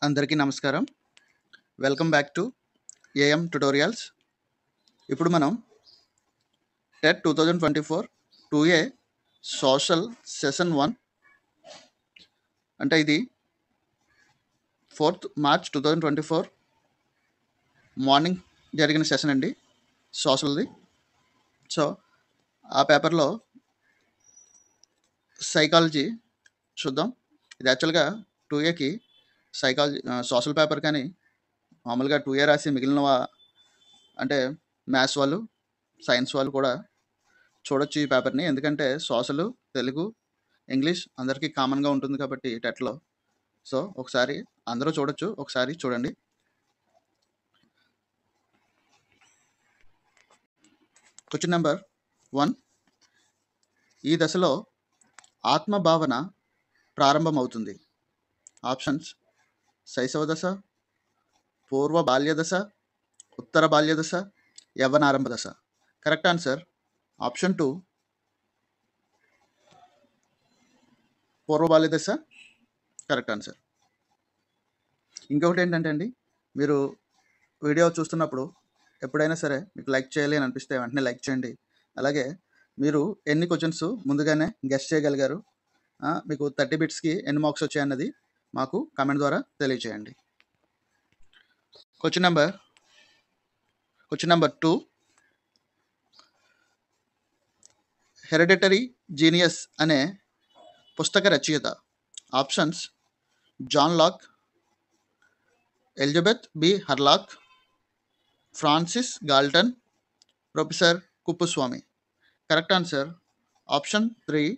అందరికీ నమస్కారం. Welcome back to AM tutorials. ఇప్పుడు మనం టెట్ 2024 2A సోషల్ సెషన్ 1 అంటే ఇది 4th మార్చ్ 2024 మార్నింగ్ జరిగిన సెషన్ అండి సోషల్ది. సో ఆ పేపర్లో సైకాలజీ చూద్దాం. ఇది యాక్చువల్గా 2Aకి సైకాలజీ సోషల్ పేపర్, కానీ మామూలుగా 2A రాసి మిగిలిన అంటే మ్యాథ్స్ వాళ్ళు, సైన్స్ వాళ్ళు కూడా చూడొచ్చు ఈ పేపర్ని. ఎందుకంటే సోషల్, తెలుగు, ఇంగ్లీష్ అందరికీ కామన్గా ఉంటుంది కాబట్టి టెట్లో. సో ఒకసారి అందరూ చూడొచ్చు, ఒకసారి చూడండి. Question number 1. ఈ దశలో ఆత్మభావన ప్రారంభమవుతుంది. ఆప్షన్స్: శైశవ దశ, పూర్వ బాల్య దశ, ఉత్తర బాల్య దశ, యవ్వనారంభ దశ. కరెక్ట్ ఆన్సర్ ఆప్షన్ 2, పూర్వ బాల్య దశ కరెక్ట్ ఆన్సర్. ఇంకొకటి ఏంటంటే అండి, మీరు వీడియో చూస్తున్నప్పుడు ఎప్పుడైనా సరే మీకు లైక్ చేయాలి అని అనిపిస్తే వెంటనే లైక్ చేయండి. అలాగే మీరు ఎన్ని క్వశ్చన్స్ ముందుగానే గెస్ట్ చేయగలిగారు, మీకు 30 బిట్స్కి ఎన్ని మార్క్స్ వచ్చాయన్నది మాకు కామెంట్ ద్వారా తెలియచేయండి. Question number 2. హెరిడిటరీ జీనియస్ అనే పుస్తక రచయిత. Options: John Locke, Elizabeth B Hurlock, Francis Galton, professor Kuppuswamy. Correct answer option 3,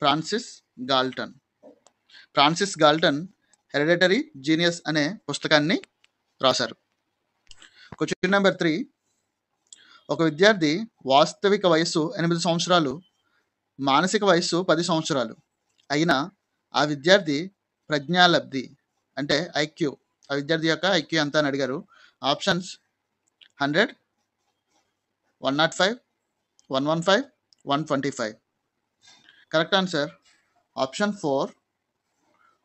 Francis Galton. Francis Galton hereditary genius అనే పుస్తకాన్ని రాశారు. Question number 3. ఒక విద్యార్థి వాస్తవిక వయస్సు 8 సంవత్సరాలు, మానసిక వయస్సు 10 సంవత్సరాలు అయినా ఆ విద్యార్థి ప్రజ్ఞాలబ్ధి అంటే ఐక్యూ, ఆ విద్యార్థి యొక్క ఐక్యూ ఎంత అని అడిగారు. ఆప్షన్స్: 100, 105, 115, 125. Correct answer option 4,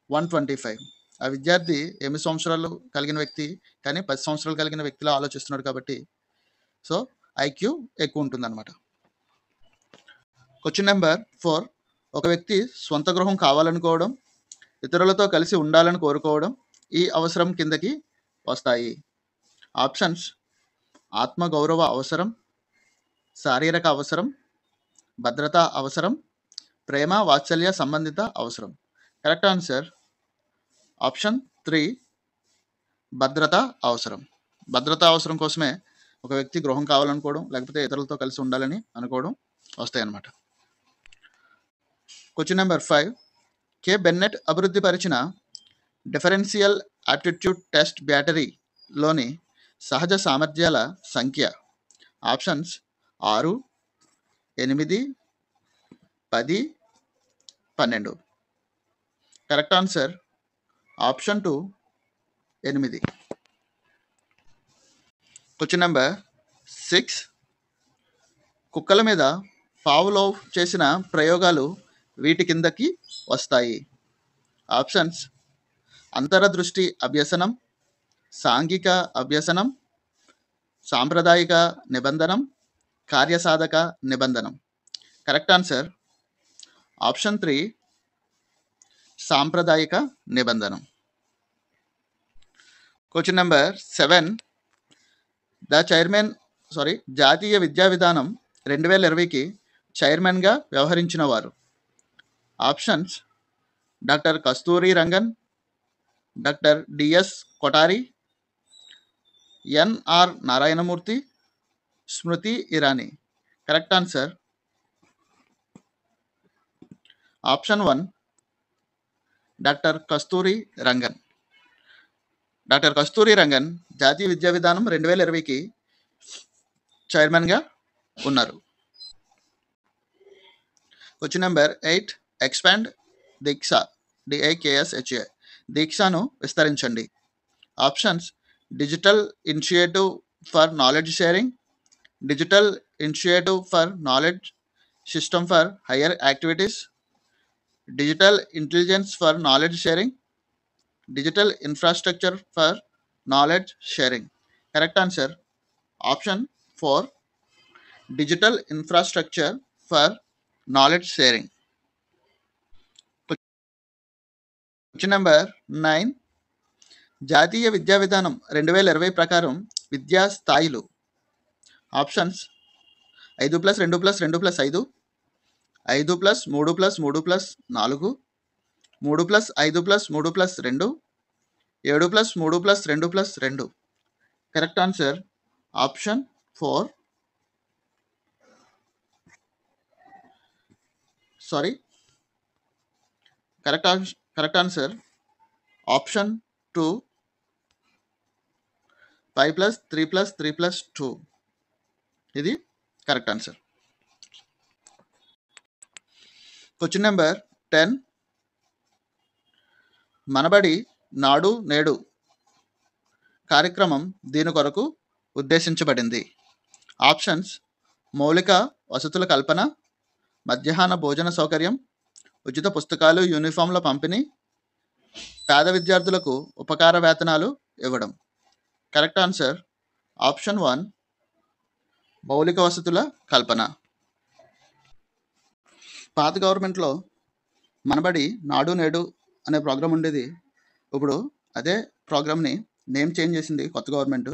125. ఆ విద్యార్థి 8 సంవత్సరాలు కలిగిన వ్యక్తి, కానీ 10 సంవత్సరాలు కలిగిన వ్యక్తిలో ఆలోచిస్తున్నాడు కాబట్టి సో ఐక్యూ ఎక్కువ ఉంటుందన్నమాట. Question number 4. ఒక వ్యక్తి స్వంత గృహం కావాలనుకోవడం, ఇతరులతో కలిసి ఉండాలని కోరుకోవడం ఈ అవసరం కిందకి వస్తాయి. ఆప్షన్స్: ఆత్మగౌరవ అవసరం, శారీరక అవసరం, భద్రతా అవసరం, ప్రేమ వాత్సల్య సంబంధిత అవసరం. కరెక్ట్ ఆన్సర్ ఆప్షన్ 3, భద్రతా అవసరం. భద్రతా అవసరం కోసమే ఒక వ్యక్తి గృహం కావాలనుకోవడం, లేకపోతే ఇతరులతో కలిసి ఉండాలని అనుకోవడం వస్తాయన్నమాట. Question number 5. కే బెన్నెట్ అభివృద్ధి పరిచిన డిఫరెన్షియల్ ఆప్టిట్యూడ్ టెస్ట్ బ్యాటరీలోని సహజ సామర్థ్యాల సంఖ్య. Options: 6, 8, 10, 12. Correct answer option 2, 8. Question number 6. కుక్కల మీద పావ్లోవ్ చేసిన ప్రయోగాలు వీటి కిందకి వస్తాయి. ఆప్షన్స్: అంతరదృష్టి అభ్యసనం, సాంఘిక అభ్యసనం, సాంప్రదాయిక నిబంధనం, కార్యసాధక నిబంధనం. కరెక్ట్ ఆన్సర్ ఆప్షన్ 3, సాంప్రదాయిక నిబంధనం. Question number 7. జాతీయ విద్యా విధానం 2020కి చైర్మన్గా వ్యవహరించిన వారు. Options: doctor Kasturi Rangan, doctor D S Kothari, N R Narayanamurthy, Smriti Irani. Correct answer option 1, doctor Kasturi Rangan. Doctor Kasturi Rangan జాతీయ విద్యా విధానం 2020కి చైర్మన్గా ఉన్నారు. Question number 8. Expand Diksha, DIKSHA, దీక్షను విస్తరించండి. Options: digital initiative for knowledge sharing, digital initiative for knowledge system for higher activities, digital intelligence for knowledge sharing, digital infrastructure for knowledge sharing. Correct answer option 4, digital infrastructure for knowledge sharing. Question number 9, జాతీయ విద్యా విధానం 2020 ప్రకారం విద్యా స్థాయిలు. Options 5+2+2+5, 5+3+3+4, 3+5+3+2, 7+3+2+2. Correct answer option 4. Sorry, correct answer option 2, 5+3+3+2. ఇది correct answer. Question number 10, మనబడి నాడు నేడు కార్యక్రమం దీని కొరకు ఉద్దేశించబడింది. ఆప్షన్స్ మౌలిక వసతుల కల్పన, మధ్యాహ్న భోజన సౌకర్యం, ఉచిత పుస్తకాలు యూనిఫామ్ల పంపిణీ, పేద విద్యార్థులకు ఉపకార వేతనాలు ఇవ్వడం. కరెక్ట్ ఆన్సర్ ఆప్షన్ 1, మౌలిక వసతుల కల్పన. పాత గవర్నమెంట్లో మనబడి నాడు నేడు అనే ప్రోగ్రాం ఉండేది. ఇప్పుడు అదే ప్రోగ్రామ్ని నేమ్ చేంజ్ చేసింది కొత్త గవర్నమెంట్.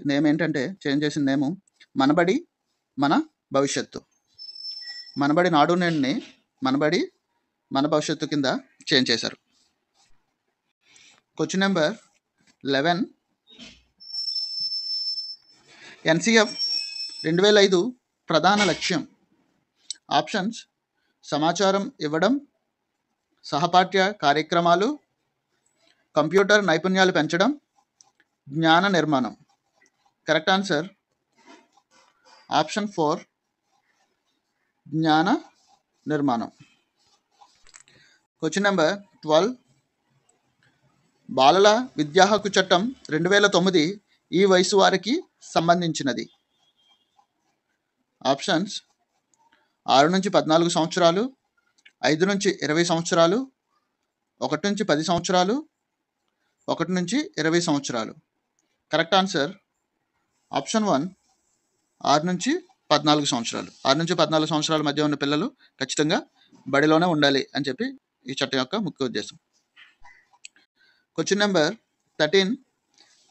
నేమ్ ఏంటంటే చేంజ్ చేసిన నేము మనబడి మన భవిష్యత్తు. మనబడి నాడు నేడుని మనబడి మన భవిష్యత్తు కింద చేంజ్ చేశారు. క్వశ్చన్ నెంబర్ 11, ఎన్సిఎఫ్ 2005 ప్రధాన లక్ష్యం. ఆప్షన్స్ సమాచారం ఇవ్వడం, సహపాఠ్య కార్యక్రమాలు, కంప్యూటర్ నైపుణ్యాలు పెంచడం, జ్ఞాన నిర్మాణం. కరెక్ట్ ఆన్సర్ ఆప్షన్ 4, జ్ఞాన నిర్మాణం. క్వశ్చన్ నెంబర్ 12, బాలల విద్యా హక్కు చట్టం 2009 ఈ వయసు వారికి సంబంధించినది. ఆప్షన్స్ 6 నుంచి 14 సంవత్సరాలు, 5 నుంచి 20 సంవత్సరాలు, 1 నుంచి 10 సంవత్సరాలు, 1 నుంచి 20 సంవత్సరాలు. కరెక్ట్ ఆన్సర్ ఆప్షన్ 1, 6 నుంచి 14 సంవత్సరాలు. 6 నుంచి 14 సంవత్సరాల మధ్య ఉన్న పిల్లలు ఖచ్చితంగా బడిలోనే ఉండాలి అని చెప్పి ఈ చట్టం యొక్క ముఖ్య ఉద్దేశం. క్వశ్చన్ నెంబర్ 13,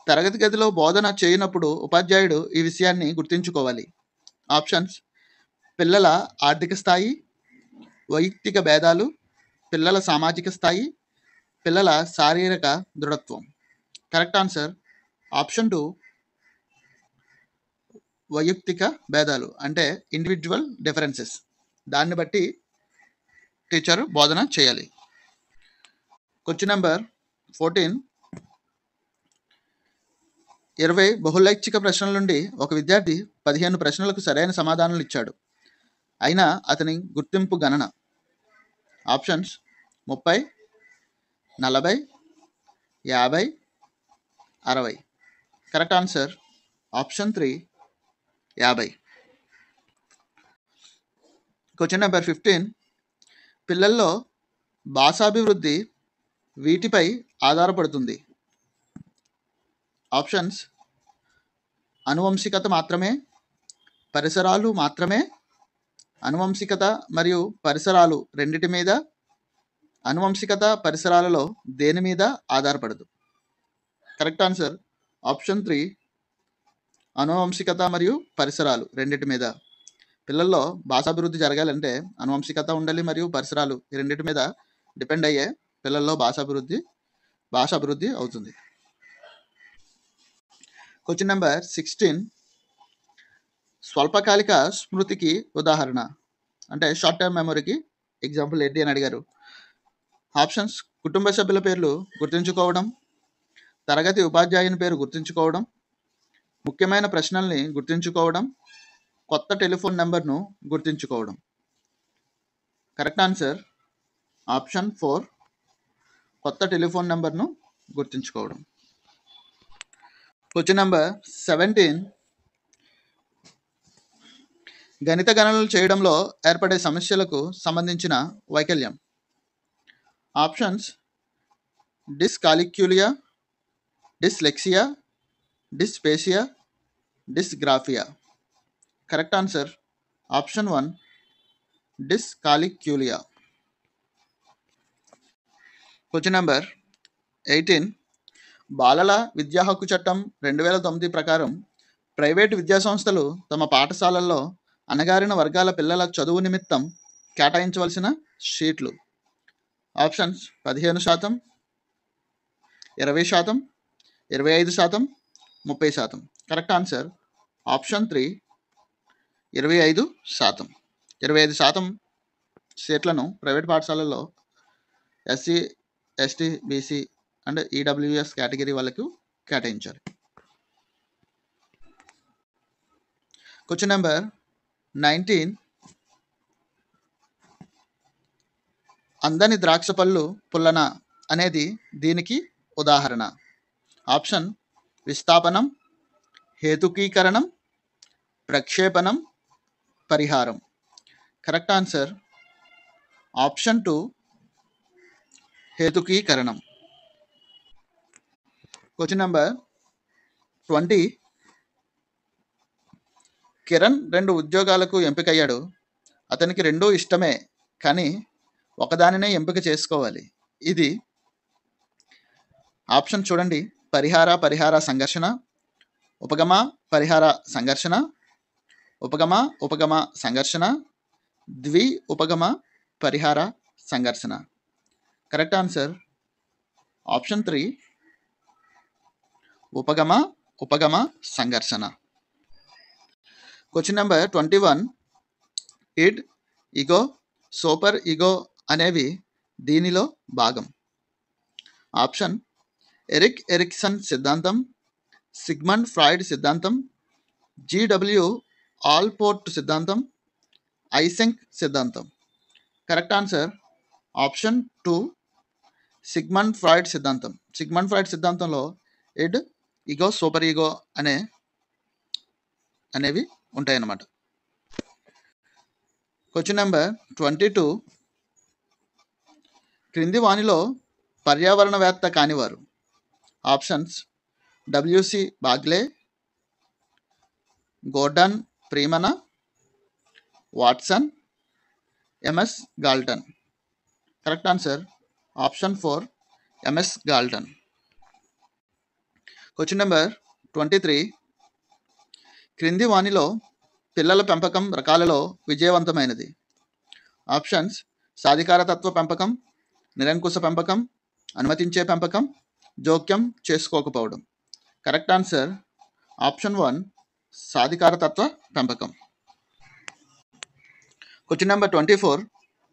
తరగతి గదిలో బోధన చేయనప్పుడు ఉపాధ్యాయుడు ఈ విషయాన్ని గుర్తుంచుకోవాలి. ఆప్షన్స్ పిల్లల ఆర్థిక స్థాయి, వైయక్తిక భేదాలు, పిల్లల సామాజిక స్థాయి, పిల్లల శారీరక దృఢత్వం. కరెక్ట్ ఆన్సర్ ఆప్షన్ 2, వైయక్తిక భేదాలు అంటే ఇండివిజువల్ డిఫరెన్సెస్. దాన్ని బట్టి టీచర్ బోధన చేయాలి. క్వశ్చన్ నెంబర్ 14, 20 బహుళైచ్ఛిక ప్రశ్నల నుండి ఒక విద్యార్థి 15 ప్రశ్నలకు సరైన సమాధానాలు ఇచ్చాడు. అయినా అతని గుర్తింపు గణన. Options 30, 40, 50, 60. Correct answer option 3, 50. Question number 15, పిల్లల్లో భాషాభివృద్ధి వీటిపై ఆధారపడుతుంది. ఆప్షన్స్ అనువంశికత మాత్రమే, పరిసరాలు మాత్రమే, అనువంశికత మరియు పరిసరాలు రెండిటి మీద, అనువంశికత పరిసరాలలో దేని మీద ఆధారపడదు. కరెక్ట్ ఆన్సర్ ఆప్షన్ 3, అనువంశికత మరియు పరిసరాలు రెండిటి మీద. పిల్లల్లో భాషాభివృద్ధి జరగాలంటే అనువంశికత ఉండాలి మరియు పరిసరాలు ఈ రెండిటి మీద డిపెండ్ అయ్యే పిల్లల్లో భాష అభివృద్ధి అవుతుంది. క్వశ్చన్ నెంబర్ 16, స్వల్పకాలిక స్మృతికి ఉదాహరణ అంటే షార్ట్ టర్మ్ మెమొరీకి ఎగ్జాంపుల్ ఏంటి అని అడిగారు. ఆప్షన్స్ కుటుంబ సభ్యుల పేర్లు గుర్తుంచుకోవడం, తరగతి ఉపాధ్యాయుని పేరు గుర్తుంచుకోవడం, ముఖ్యమైన ప్రశ్నల్ని గుర్తుంచుకోవడం, కొత్త టెలిఫోన్ నెంబర్ను గుర్తుంచుకోవడం. కరెక్ట్ ఆన్సర్ ఆప్షన్ 4, కొత్త టెలిఫోన్ నెంబర్ను గుర్తుంచుకోవడం. క్వశ్చన్ నెంబర్ 17, గణిత గణనలు చేయడంలో ఏర్పడే సమస్యలకు సంబంధించిన వైకల్యం. Options dyscalculia, dyslexia, dysphasia, dysgraphia. Correct answer option 1, dyscalculia. Question number 18. బాలల విద్యా హక్కు చట్టం 2009 ప్రకారం ప్రైవేటు విద్యాసంస్థలు తమ పాఠశాలల్లో అణగారిన వర్గాల పిల్లల చదువు నిమిత్తం కేటాయించవలసిన సీట్లు. ఆప్షన్స్ 15%, 20%, 25%, 30%. Correct answer option 3, 25%. 25% సీట్లను ప్రైవేట్ పాఠశాలల్లో SC, ST, BC and EWS category వాళ్ళకు కేటాయించారు. Question number 19. అందని ద్రాక్ష పళ్ళు పుల్లన అనేది దీనికి ఉదాహరణ. ఆప్షన్ విస్థాపనం, హేతుకీకరణం, ప్రక్షేపణం, పరిహారం. కరెక్ట్ ఆన్సర్ ఆప్షన్ 2, హేతుకీకరణం. Question number 20. కిరణ్ 2 ఉద్యోగాలకు ఎంపికయ్యాడు. అతనికి 2 ఇష్టమే, కానీ ఒకదానినే ఎంపిక చేసుకోవాలి. ఇది ఆప్షన్ చూడండి: పరిహార సంఘర్షణ, ఉపగమ పరిహార సంఘర్షణ, ఉపగమ సంఘర్షణ, ద్వి ఉపగమ పరిహార సంఘర్షణ. కరెక్ట్ ఆన్సర్ ఆప్షన్ 3, ఉపగమ సంఘర్షణ. Question number 21. Id, ego, super ego అనేవి దీనిలో భాగం. ఆప్షన్ ఎరిక్ ఎరిక్సన్ సిద్ధాంతం, సిగ్మండ్ ఫ్రాయిడ్ సిద్ధాంతం, జీడబ్ల్యూ ఆల్పోర్ట్ సిద్ధాంతం, ఐసెంక్ సిద్ధాంతం. Correct answer option 2, Sigmund Freud సిద్ధాంతం. సిగ్మండ్ ఫ్రాయిడ్ సిద్ధాంతంలో ఇడ్, ఇగో, సూపర్ ఈగో అనేవి ఉంటాయన్నమాట. Question number 22. క్రింది వానిలో పర్యావరణవేత్త కానివారు. Options W C Bagley, Gordon Freeman, Watson, M S Galton. Correct answer option 4, M S Galton. Question number 23. క్రింది వానిలో పిల్లల పెంపకం రకాలలో విజయవంతమైనది. ఆప్షన్స్ సాధికారతత్వ పెంపకం, నిరంకుశ పెంపకం, అనుమతించే పెంపకం, జోక్యం చేసుకోకపోవడం. కరెక్ట్ ఆన్సర్ ఆప్షన్ 1, సాధికారతత్వ పెంపకం. Question number 24.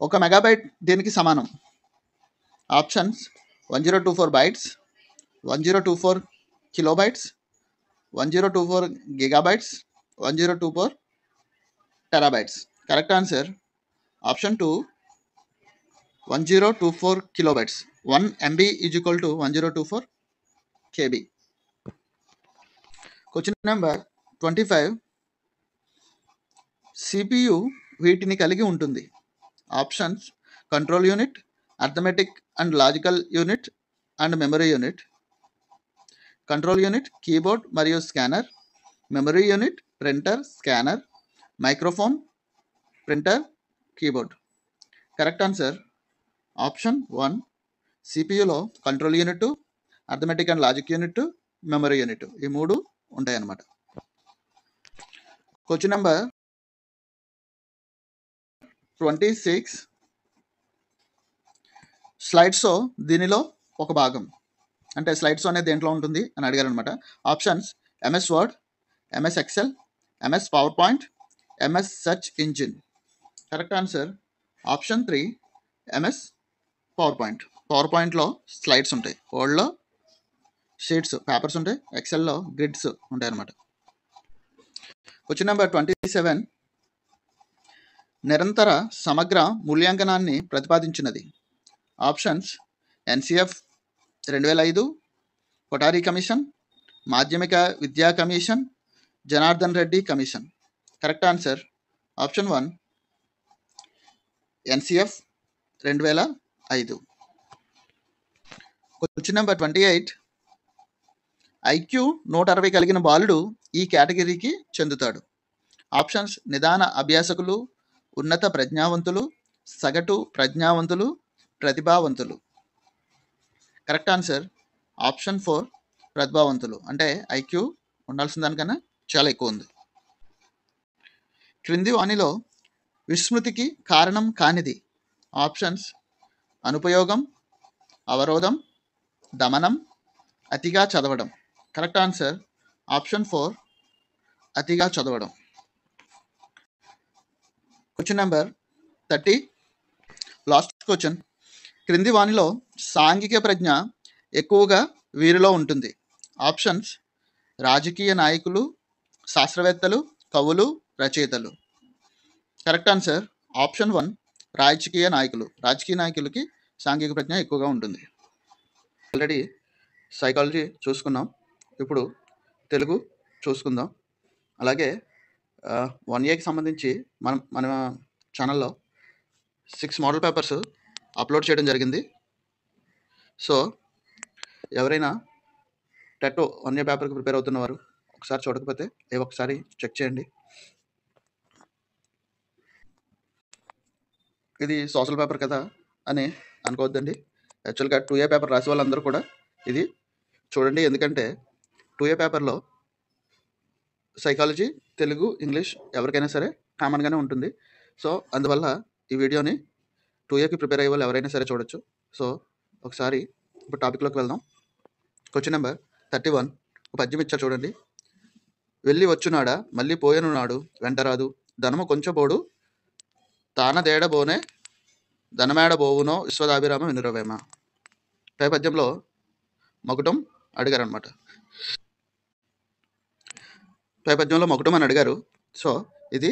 1 మెగాబైట్ దేనికి సమానం? Options 1024 bytes, 1024 kilobytes, 1024 gigabytes, 1024 terabytes. Correct answer option 2, 1024 kilobytes. 1 MB is equal to 1024 KB. Question number 25. CPU వీటిని కలిగి ఉంటుంది. Options control unit, arithmetic and logical unit and memory unit. Control unit keyboard మరియు scanner, memory unit printer, scanner, microphone, printer, keyboard. Correct answer option 1, సిపియులో control unit, arithmetic and logic unit, memory unit ఈ 3 ఉంటాయన్నమాట. Question number 26. Slide show దీనిలో ఒక భాగం. అంటే slide show అనేది దేంట్లో ఉంటుంది అని అడిగారు అనమాట. Options MS Word, MS Excel, MS PowerPoint, MS search engine. Correct answer option 3, MS PowerPoint. Power పాయింట్లో స్లైడ్స్ ఉంటాయి, వర్డ్లో షీట్స్ పేపర్స్ ఉంటాయి, ఎక్సెల్లో గ్రిడ్స్ ఉంటాయి అన్నమాట. Question number 27. నిరంతర సమగ్ర మూల్యాంకనాన్ని ప్రతిపాదించినది. ఆప్షన్స్ ఎన్సిఎఫ్ 2005, కొఠారి కమిషన్, మాధ్యమిక విద్యా commission, Janardhan Reddy commission. Correct answer option 1, NCF 2005. Question number 28. IQ 160 కలిగిన బాలుడు ఈ కేటగిరీకి చెందుతాడు. ఆప్షన్స్: నిదాన అభ్యాసకులు, ఉన్నత ప్రజ్ఞావంతులు, సగటు ప్రజ్ఞావంతులు, ప్రతిభావంతులు. కరెక్ట్ ఆన్సర్ ఆప్షన్ 4, ప్రతిభావంతులు. అంటే ఐక్యూ ఉండాల్సిన దానికన్నా చాలా ఎక్కువ ఉంది. క్రింది వానిలో విస్మృతికి కారణం కానిది. ఆప్షన్స్: అనుపయోగం, అవరోధం, దమనం, అతిగా చదవడం. కరెక్ట్ ఆన్సర్ ఆప్షన్ 4, అతిగా చదవడం. Question number 30, last question. క్రింది వానిలో సాంఘిక ప్రజ్ఞ ఎక్కువగా వీరిలో ఉంటుంది. ఆప్షన్స్: రాజకీయ నాయకులు, శాస్త్రవేత్తలు, కవులు, రచయితలు. కరెక్ట్ ఆన్సర్ ఆప్షన్ 1, రాజకీయ నాయకులు. రాజకీయ నాయకులకి సాంఘిక ప్రజ్ఞ ఎక్కువగా ఉంటుంది. ఆల్రెడీ సైకాలజీ చూసుకున్నాం, ఇప్పుడు తెలుగు చూసుకుందాం. అలాగే 1Aకి సంబంధించి మన ఛానల్లో 6 మోడల్ పేపర్స్ అప్లోడ్ చేయడం జరిగింది. సో ఎవరైనా టెట్ 1A పేపర్కి ప్రిపేర్ అవుతున్నవారు ఒకసారి చూడకపోతే ఒకసారి చెక్ చేయండి. ఇది సోషల్ పేపర్ కదా అని అనుకోవద్దండి. యాక్చువల్గా 2A పేపర్ రాసే వాళ్ళందరూ కూడా ఇది చూడండి. ఎందుకంటే 2A పేపర్లో సైకాలజీ, తెలుగు, ఇంగ్లీష్ ఎవరికైనా సరే కామన్గానే ఉంటుంది. సో అందువల్ల ఈ వీడియోని 2Aకి ప్రిపేర్ అయ్యే వాళ్ళు ఎవరైనా సరే చూడొచ్చు. సో ఒకసారి ఇప్పుడు టాపిక్లోకి వెళ్దాం. క్వశ్చన్ నెంబర్ 31, పద్యం ఇచ్చారు చూడండి. వెళ్ళి వచ్చునాడా మళ్ళీ పోయనున్నాడు వెంటరాదు, ధనము కొంచెపోడు తానదేడబోనే, ధనమేడబోవునో విశ్వదాభిరామ వినురవేమ. పై పద్యంలో మకుటం అడిగారు అనమాట. పై పద్యంలో మకుటం అని అడిగారు. సో ఇది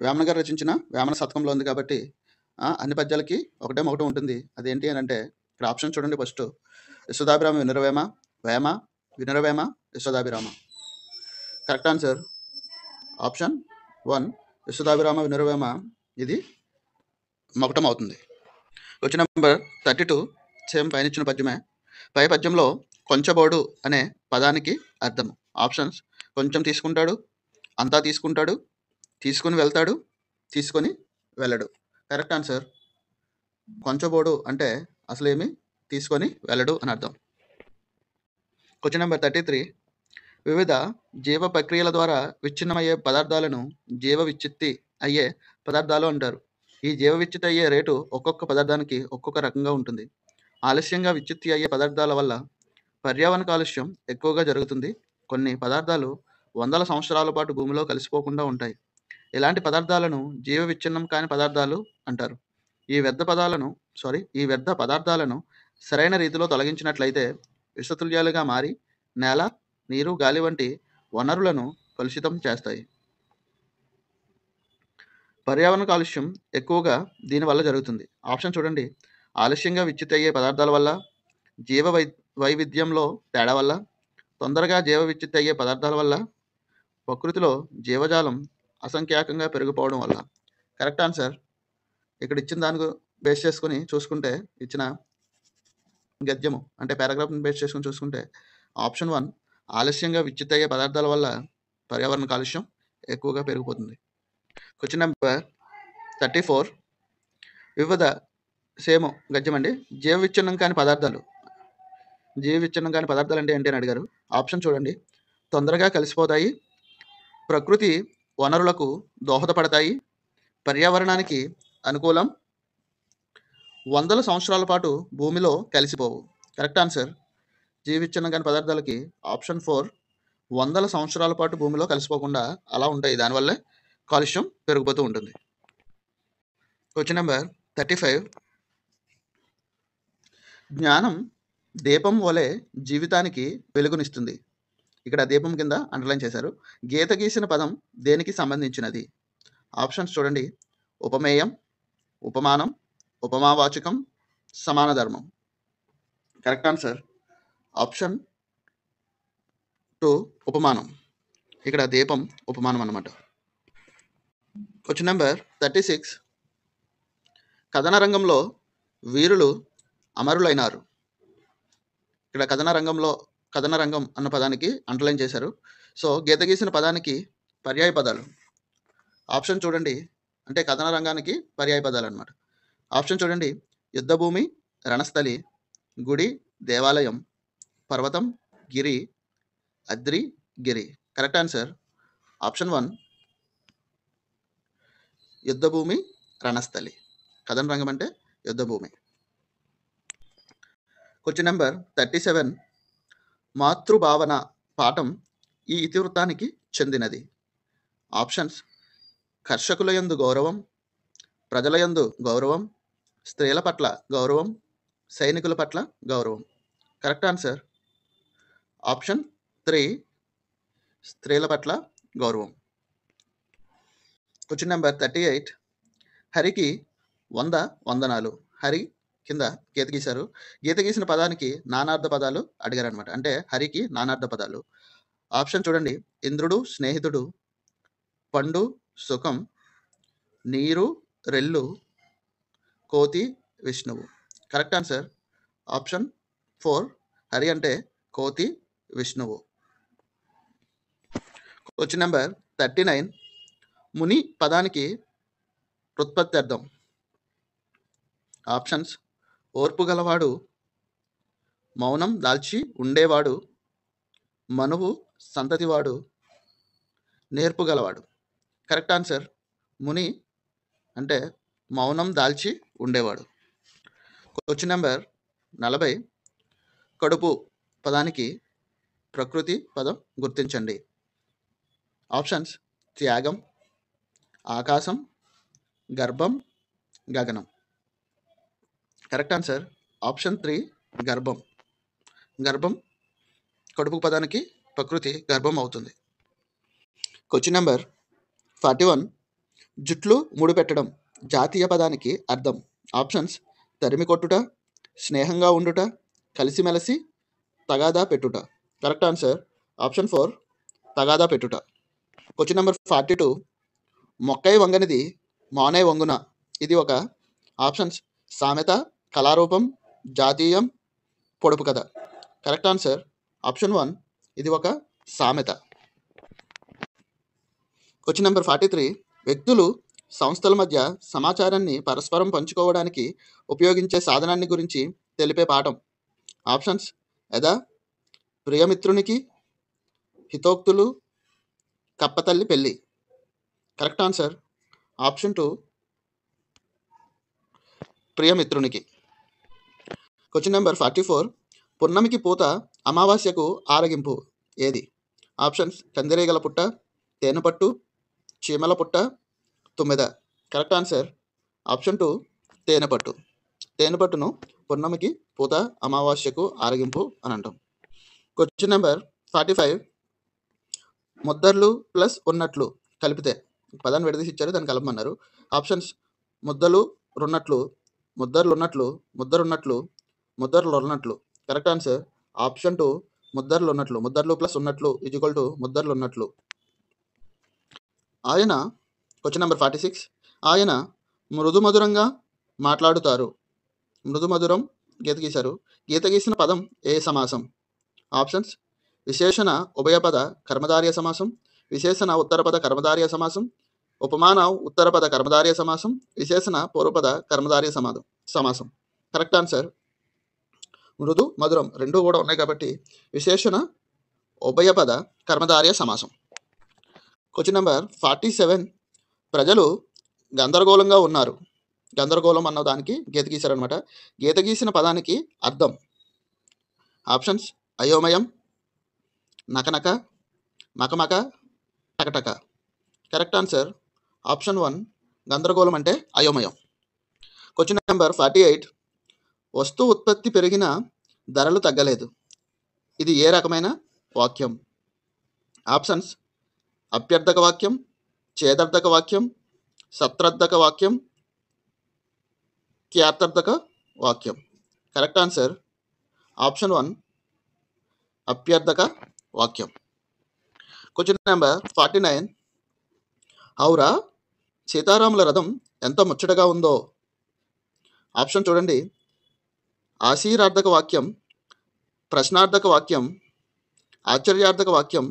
వేమన గారు రచించిన వేమన శతకంలో ఉంది కాబట్టి అన్ని పద్యాలకి ఒకటే మకుటం ఉంటుంది. అదేంటి అని అంటే ఇక్కడ ఆప్షన్ చూడండి. ఫస్ట్ విశ్వదాభిరామ వినురవేమ, వేమ, వినురవేమ, విశ్వదాభిరామ. కరెక్ట్ ఆన్సర్ ఆప్షన్ 1, విశ్వదాభిరామ వినురవేమ. ఇది మకుటం అవుతుంది. క్వశ్చన్ నెంబర్ 32, సేమ్ పైన ఇచ్చిన పద్యమే. పై పద్యంలో కొంచెబోడు అనే పదానికి అర్థం. ఆప్షన్స్: కొంచెం తీసుకుంటాడు, అంతా తీసుకుంటాడు, తీసుకుని వెళ్తాడు, తీసుకొని వెళ్ళడు. కరెక్ట్ ఆన్సర్ కొంచెబోడు అంటే అసలు ఏమి తీసుకొని వెళ్ళడు అని అర్థం. క్వశ్చన్ నెంబర్ 33, వివిధ జీవ ప్రక్రియల ద్వారా విచ్ఛిన్నమయ్యే పదార్థాలను జీవ విచ్ఛిత్తి అయ్యే పదార్థాలు అంటారు. ఈ జీవ విచ్ఛిత్తి అయ్యే రేటు ఒక్కొక్క పదార్థానికి ఒక్కొక్క రకంగా ఉంటుంది. ఆలస్యంగా విచ్ఛిత్తి అయ్యే పదార్థాల వల్ల పర్యావరణ కాలుష్యం ఎక్కువగా జరుగుతుంది. కొన్ని పదార్థాలు వందల సంవత్సరాల పాటు భూమిలో కలిసిపోకుండా ఉంటాయి. ఇలాంటి పదార్థాలను జీవ విచ్ఛిన్నం కాని పదార్థాలు అంటారు. ఈ వ్యర్థ పదార్థాలను సరైన రీతిలో తొలగించినట్లయితే విషతుల్యాలుగా మారి నేల, నీరు, గాలి వంటి వనరులను కలుషితం చేస్తాయి. పర్యావరణ కాలుష్యం ఎక్కువగా దీనివల్ల జరుగుతుంది. ఆప్షన్ చూడండి. ఆలస్యంగా విచ్ఛిత్తి అయ్యే పదార్థాల వల్ల, జీవ వైవిధ్యంలో తేడా వల్ల, తొందరగా జీవ విచ్ఛిత్తి అయ్యే పదార్థాల వల్ల, ప్రకృతిలో జీవజాలం అసంఖ్యాకంగా పెరిగిపోవడం వల్ల. కరెక్ట్ ఆన్సర్ ఇక్కడ ఇచ్చిన దానికి బేస్ చేసుకుని చూసుకుంటే, ఇచ్చిన గద్యము అంటే పారాగ్రాఫ్ని బేస్ చేసుకుని చూసుకుంటే ఆప్షన్ 1, ఆలస్యంగా విచ్ఛిత్తి అయ్యే పదార్థాల వల్ల పర్యావరణ కాలుష్యం ఎక్కువగా పెరిగిపోతుంది. క్వశ్చన్ నెంబర్ 34, వివిధ సేమ్ గద్యం అండి. జీవ విచ్ఛిన్నం కాని పదార్థాలు. జీవ విచ్ఛిన్నం కాని పదార్థాలు అంటే ఏంటి అని అడిగారు. ఆప్షన్ చూడండి. తొందరగా కలిసిపోతాయి, ప్రకృతి వనరులకు దోహదపడతాయి, పర్యావరణానికి అనుకూలం, వందల సంవత్సరాల పాటు భూమిలో కలిసిపోవు. కరెక్ట్ ఆన్సర్ జీవ విచ్ఛిన్నం కాని పదార్థాలకి ఆప్షన్ 4, వందల సంవత్సరాల పాటు భూమిలో కలిసిపోకుండా అలా ఉంటాయి. దానివల్లే కాలుష్యం పెరిగిపోతూ ఉంటుంది. క్వశ్చన్ నెంబర్ 35, జ్ఞానం దీపం వలె జీవితానికి వెలుగునిస్తుంది. ఇక్కడ దీపం కింద అండర్లైన్ చేశారు. గీత గీసిన పదం దేనికి సంబంధించినది? ఆప్షన్స్ చూడండి. ఉపమేయం, ఉపమానం, ఉపమావాచకం, సమాన ధర్మం. కరెక్ట్ ఆన్సర్ ఆప్షన్ 2, ఉపమానం. ఇక్కడ దీపం ఉపమానం అన్నమాట. క్వశ్చన్ నెంబర్ 36, కథన రంగంలో వీరులు అమరులైనారు. ఇక్కడ కథన రంగం అన్న పదానికి అండర్లైన్ చేశారు. సో గీత గీసిన పదానికి పర్యాయ పదాలు ఆప్షన్ చూడండి. అంటే కథన రంగానికి పర్యాయ పదాలు అనమాట. ఆప్షన్ చూడండి. యుద్ధభూమి, రణస్థలి, గుడి, దేవాలయం, పర్వతం, గిరి, అద్రి, గిరి. కరెక్ట్ ఆన్సర్ ఆప్షన్ 1 యుద్ధభూమి, రణస్థలి. కథన రంగం అంటే యుద్ధభూమి. Question number 37. మాతృభావన పాఠం ఈ ఇతివృత్తానికి చెందినది. ఆప్షన్స్: కర్షకుల యందు గౌరవం, ప్రజల యందు గౌరవం, స్త్రీల పట్ల గౌరవం, సైనికుల పట్ల గౌరవం. కరెక్ట్ ఆన్సర్ ఆప్షన్ 3 స్త్రీల పట్ల గౌరవం. Question number 38. హరికి 100 వందనాలు. హరి కింద గీత గీశారు. గీత గీసిన పదానికి నానార్థ పదాలు అడిగారు అనమాట. అంటే హరికి నానార్థ పదాలు. ఆప్షన్ చూడండి. ఇంద్రుడు స్నేహితుడు, పండు సుఖం, నీరు రెల్లు, కోతి విష్ణువు. కరెక్ట్ ఆన్సర్ ఆప్షన్ 4 హరి అంటే కోతి విష్ణువు. Question number 39. ముని పదానికి వృత్పత్త్యర్థం. ఆప్షన్స్: ఓర్పు గలవాడు, మౌనం దాల్చి ఉండేవాడు, మనువు సంతతివాడు, నేర్పు గలవాడు. కరెక్ట్ ఆన్సర్ ముని అంటే మౌనం దాల్చి ఉండేవాడు. Question number 40. కడుపు పదానికి ప్రకృతి పదం గుర్తించండి. ఆప్షన్స్: త్యాగం, ఆకాశం, గర్భం, గగనం. కరెక్ట్ ఆన్సర్ ఆప్షన్ 3 గర్భం. గర్భం కడుపు పదానికి ప్రకృతి గర్భం అవుతుంది. Question number 41. జుట్లు ముడిపెట్టడం జాతీయ పదానికి అర్థం. ఆప్షన్స్: తరిమి కొట్టుట, స్నేహంగా ఉండుట, కలిసిమెలిసి, తగాదా పెట్టుట. కరెక్ట్ ఆన్సర్ ఆప్షన్ 4 తగాదా పెట్టుట. Question number 42. మొక్కై వంగనిది మానై వంగున. ఇది ఒక ఆప్షన్స్: సామెత, కళారూపం, జాతీయం, పొడుపు కథ. కరెక్ట్ ఆన్సర్ ఆప్షన్ 1 ఇది ఒక సామెత. Question number 43. వ్యక్తులు సంస్థల మధ్య సమాచారాన్ని పరస్పరం పంచుకోవడానికి ఉపయోగించే సాధనాన్ని గురించి తెలిపే పాఠం. ఆప్షన్స్: యథా, ప్రియమిత్రునికి, హితోక్తులు, కప్పతల్లి పెళ్ళి. కరెక్ట్ ఆన్సర్ ఆప్షన్ 2 ప్రియమిత్రునికి. Question number 44. పున్నమికి పూత, అమావాస్యకు ఆరగింపు ఏది? ఆప్షన్స్: కందిరీగల పుట్ట, తేనెపట్టు, చీమల పుట్ట, తుమ్మెద. కరెక్ట్ ఆన్సర్ ఆప్షన్ 2 తేనెపట్టు. తేనెపట్టును పున్నమికి పూత, అమావాస్యకు ఆరగింపు అని అంటాం. Question number 45. ముద్దర్లు ప్లస్ ఉన్నట్లు కలిపితే పదాన్ని విడదీసి ఇచ్చారు, దాన్ని కలపమన్నారు. ఆప్షన్స్: ముద్దలు రున్నట్లు, ముద్దర్లున్నట్లు, ముద్దరున్నట్లు, ముద్దర్లున్నట్లు. కరెక్ట్ ఆన్సర్ ఆప్షన్ 2 ముద్దర్లున్నట్లు. ముద్దర్లు ప్లస్ ఉన్నట్లు ఈక్వల్ టు ముద్దర్లున్నట్లు. ఆయన క్వశ్చన్ నెంబర్ 46. ఆయన మృదుమధురంగా మాట్లాడుతారు. మృదుమధురం గీత గీశారు. గీత గీసిన పదం ఏ సమాసం? ఆప్షన్స్: విశేషణ ఉభయపద కర్మధారయ సమాసం, విశేషణ ఉత్తరపద కర్మధారయ సమాసం, ఉపమాన ఉత్తరపద కర్మధారయ సమాసం, విశేషణ పూర్వపద కర్మధారయ సమాసం. కరెక్ట్ ఆన్సర్ మృదు మధురం రెండు కూడా ఉన్నాయి కాబట్టి విశేషణ ఉభయపద కర్మధారయ సమాసం. Question number 47. ప్రజలు గందరగోళంగా ఉన్నారు. గందరగోళం అన్న దానికి గీత గీశారనమాట. గీత గీసిన పదానికి అర్థం. ఆప్షన్స్: అయోమయం, నకనక, మకమక, టకటక. కరెక్ట్ ఆన్సర్ ఆప్షన్ 1 గందరగోళం అంటే అయోమయం. Question number 48. వస్తు ఉత్పత్తి పెరిగిన ధరలు తగ్గలేదు. ఇది ఏ రకమైన వాక్యం? ఆప్షన్స్: అభ్యర్థక వాక్యం, ఛేదర్థక వాక్యం, సత్రర్థక వాక్యం, క్యార్థక వాక్యం. కరెక్ట్ ఆన్సర్ ఆప్షన్ 1 అభ్యర్థక వాక్యం. Question number 49. అవురా సీతారాముల రథం ఎంత ముచ్చటగా ఉందో. ఆప్షన్ చూడండి. ఆశీరార్థక వాక్యం, ప్రశ్నార్థక వాక్యం, ఆశ్చర్యార్థక వాక్యం,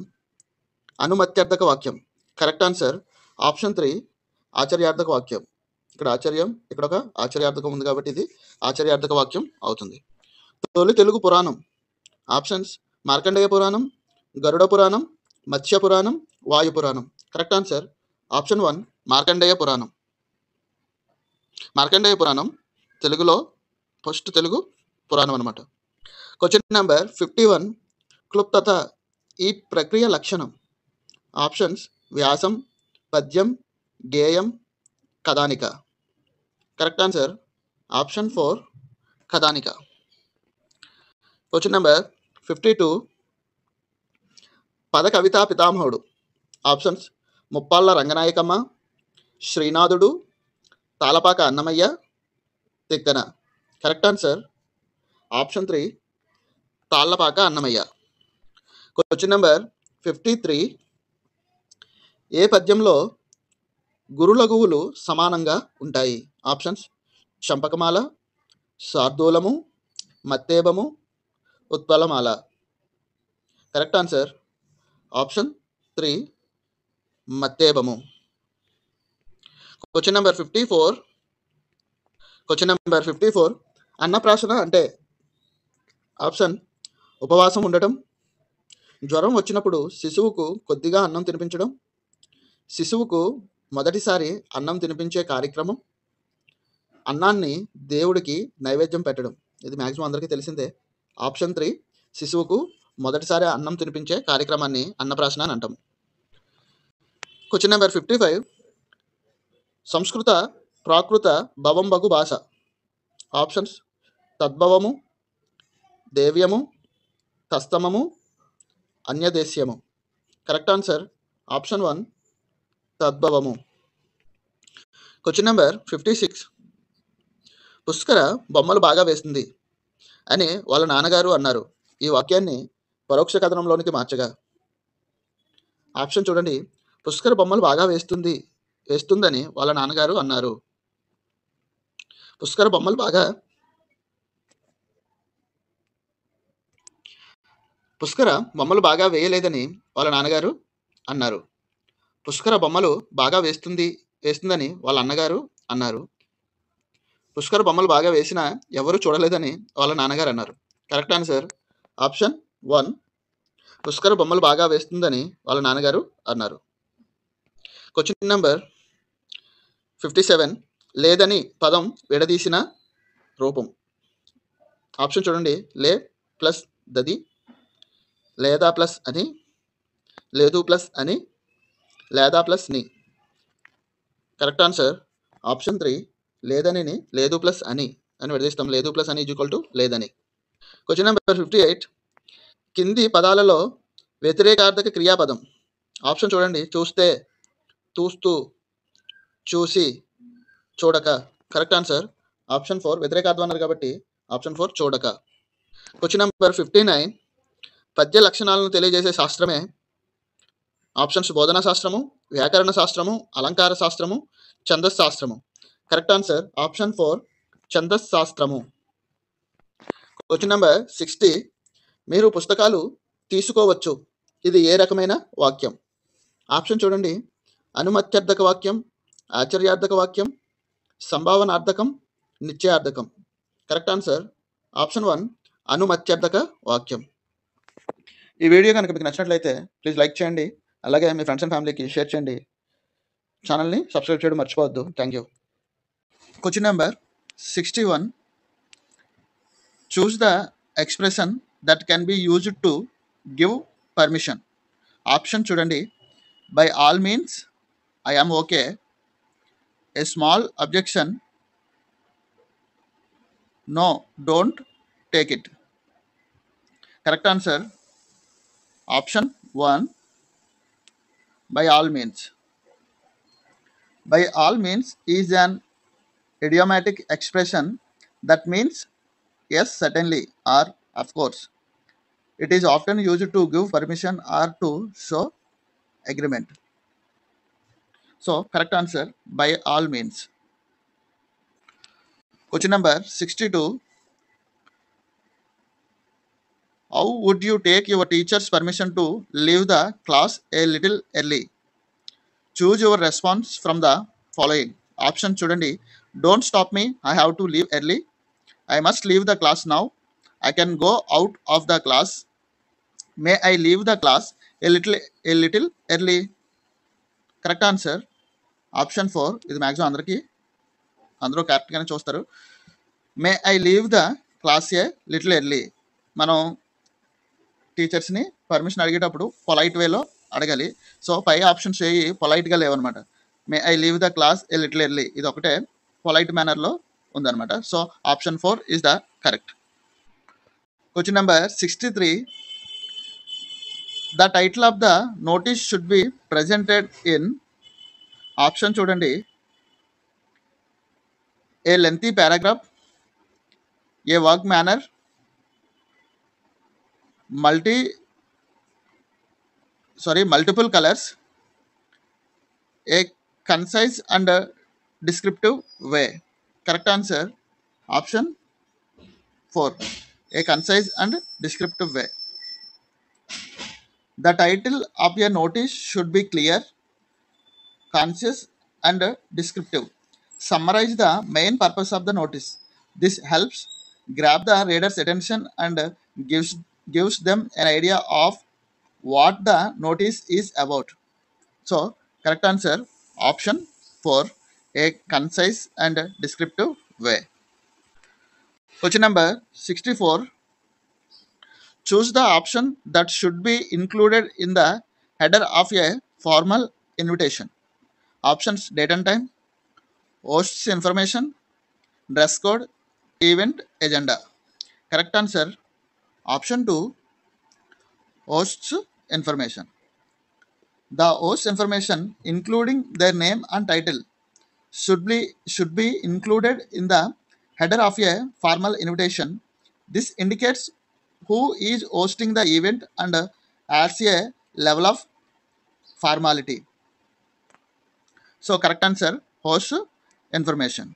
అనుమత్యర్థక వాక్యం. కరెక్ట్ ఆన్సర్ ఆప్షన్ 3 ఆశ్చర్యార్థక వాక్యం. ఇక్కడ ఆశ్చర్యం, ఇక్కడ ఒక ఆశ్చర్యార్థకం ఉంది కాబట్టి ఇది ఆశ్చర్యార్థక వాక్యం అవుతుంది. తొలి తెలుగు పురాణం. ఆప్షన్స్ మార్కండేయ పురాణం, గరుడ పురాణం, మత్స్య పురాణం, వాయు పురాణం. కరెక్ట్ ఆన్సర్ ఆప్షన్ 1 మార్కండేయ పురాణం. మార్కండేయ పురాణం తెలుగులో ఫస్ట్ తెలుగు పురాణం అనమాట. క్వశ్చన్ నెంబర్ 51 క్లుప్తత ఈ ప్రక్రియ లక్షణం. ఆప్షన్స్ వ్యాసం, పద్యం, గేయం, కథానిక. కరెక్ట్ ఆన్సర్ ఆప్షన్ 4 కథానిక. క్వశ్చన్ నెంబర్ 52 పద కవితా పితామహుడు. ఆప్షన్స్ ముప్పాళ్ళ రంగనాయకమ్మ, శ్రీనాథుడు, Tallapaka Annamayya, Tikkana. Correct answer option 3 Tallapaka Annamayya. Question number 53 ఏ పద్యంలో గురులఘువులు సమానంగా ఉంటాయి. ఆప్షన్స్ చంపకమాల, శార్దూలము, మత్తేబము, ఉత్పలమాల. కరెక్ట్ ఆన్సర్ ఆప్షన్ 3 మత్తేబము. క్వశ్చన్ నెంబర్ 54 అన్నప్రాసన అంటే ఆప్షన్ ఉపవాసం ఉండటం, జ్వరం వచ్చినప్పుడు శిశువుకు కొద్దిగా అన్నం తినిపించడం, శిశువుకు మొదటిసారి అన్నం తినిపించే కార్యక్రమం, అన్నాన్ని దేవుడికి నైవేద్యం పెట్టడం. ఇది మ్యాక్సిమం అందరికీ తెలిసిందే. ఆప్షన్ 3 శిశువుకు మొదటిసారి అన్నం తినిపించే కార్యక్రమాన్ని అన్నప్రాసన అని అంటాం. క్వశ్చన్ నెంబర్ 55 సంస్కృత ప్రాకృత భవం బగు భాష. ఆప్షన్స్ తద్భవము, దేవ్యము, తస్తమము, అన్యదేశ్యము. కరెక్ట్ ఆన్సర్ ఆప్షన్ 1 తద్భవము. క్వశ్చన్ నెంబర్ 56 పుష్కర బొమ్మలు బాగా వేస్తుంది అని వాళ్ళ నాన్నగారు అన్నారు. ఈ వాక్యాన్ని పరోక్ష కథనంలోనికి మార్చగా. ఆప్షన్ చూడండి. పుష్కర బొమ్మలు బాగా వేస్తుందని వాళ్ళ నాన్నగారు అన్నారు. పుష్కర బొమ్మలు బాగా వేయలేదని వాళ్ళ నాన్నగారు అన్నారు. పుష్కర బొమ్మలు బాగా వేస్తుందని వాళ్ళ అన్నగారు అన్నారు. పుష్కర బొమ్మలు బాగా వేసినా ఎవరు చూడలేదని వాళ్ళ నాన్నగారు అన్నారు. కరెక్ట్ ఆన్సర్ ఆప్షన్ 1 పుష్కర బొమ్మలు బాగా వేస్తుందని వాళ్ళ నాన్నగారు అన్నారు. క్వశ్చన్ నెంబర్ 57 లేదని పదం విడదీసిన రూపం. ఆప్షన్ చూడండి. లే ప్లస్ దది, లేదా ప్లస్ అని, లేదు ప్లస్ అని, లేదా ప్లస్ ని. కరెక్ట్ ఆన్సర్ ఆప్షన్ 3 లేదని లేదు ప్లస్ అని విడదీస్తాం. లేదు ప్లస్ అని ఈక్వల్ టు లేదని. క్వశ్చన్ నెంబర్ 58 కింది పదాలలో వ్యతిరేకార్థక క్రియాపదం. ఆప్షన్ చూడండి. చూస్తే, చూస్తూ, చూసి, చూడక. కరెక్ట్ ఆన్సర్ ఆప్షన్ 4 వ్యతిరేకార్థం అన్నారు కాబట్టి ఆప్షన్ 4 చూడక. క్వశ్చన్ నెంబర్ 59 పద్య లక్షణాలను తెలియజేసే శాస్త్రమే. ఆప్షన్స్ బోధనా శాస్త్రము, వ్యాకరణ శాస్త్రము, అలంకార శాస్త్రము, ఛందస్ శాస్త్రము. కరెక్ట్ ఆన్సర్ ఆప్షన్ 4 ఛందస్ శాస్త్రము. క్వశ్చన్ నెంబర్ 60 మీరు పుస్తకాలు తీసుకోవచ్చు. ఇది ఏ రకమైన వాక్యం? ఆప్షన్ చూడండి. అనుమత్యర్థక వాక్యం, ఆశ్చర్యార్థక వాక్యం, సంభావనార్థకం, నిశ్చయార్థకం. కరెక్ట్ ఆన్సర్ ఆప్షన్ 1 అనుమత్యర్థక వాక్యం. ఈ వీడియో కనుక మీకు నచ్చినట్లయితే ప్లీజ్ లైక్ చేయండి. అలాగే మీ ఫ్రెండ్స్ అండ్ ఫ్యామిలీకి షేర్ చేయండి. ఛానల్ని సబ్స్క్రైబ్ చేయడం మర్చిపోవద్దు. Thank you. Question number 61 choose the expression that can be used to give permission. Option చూడండి. By all means, I am okay, a small objection, no don't take it. Correct answer option 1 by all means. By all means is an idiomatic expression that means yes, certainly, or of course. It is often used to give permission or to show agreement. So correct answer by all means. Question number 62 How would you take your teacher's permission to leave the class a little early? Choose your response from the following. Option చూడండి. Don't stop me. I have to leave early. I must leave the class now. I can go out of the class. May I leave the class a little early? Correct answer option 4. ఇది maximum అందరూ కరెక్ట్గానే చూస్తారు. మే I leave the class a little early. మనం టీచర్స్ని permission అడిగేటప్పుడు polite వేలో అడగాలి. So పై options ఏవి పొలైట్గా లేవన్నమాట. May I leave the class a little early ఇది ఒకటే పొలైట్ మేనర్లో ఉందన్నమాట. So option 4 is the correct. Question number 63. The title of the notice should be presented in. Option చూడండి. A lengthy paragraph, a work manner, multiple colors, a concise and descriptive way. Correct answer option 4, a concise and descriptive way. The title of a notice should be clear, concise and descriptive. Summarize the main purpose of the notice. This helps grab the reader's attention and gives them an idea of what the notice is about. So correct answer option 4, a concise and descriptive way. Question number 64. Choose the option that should be included in the header of a formal invitation. Options: date and time, host's information, dress code, event agenda. Correct answer option 2, host's information. The host information, including their name and title, should be included in the header of a formal invitation. This indicates who is hosting the event and adds a level of formality. So correct answer host information.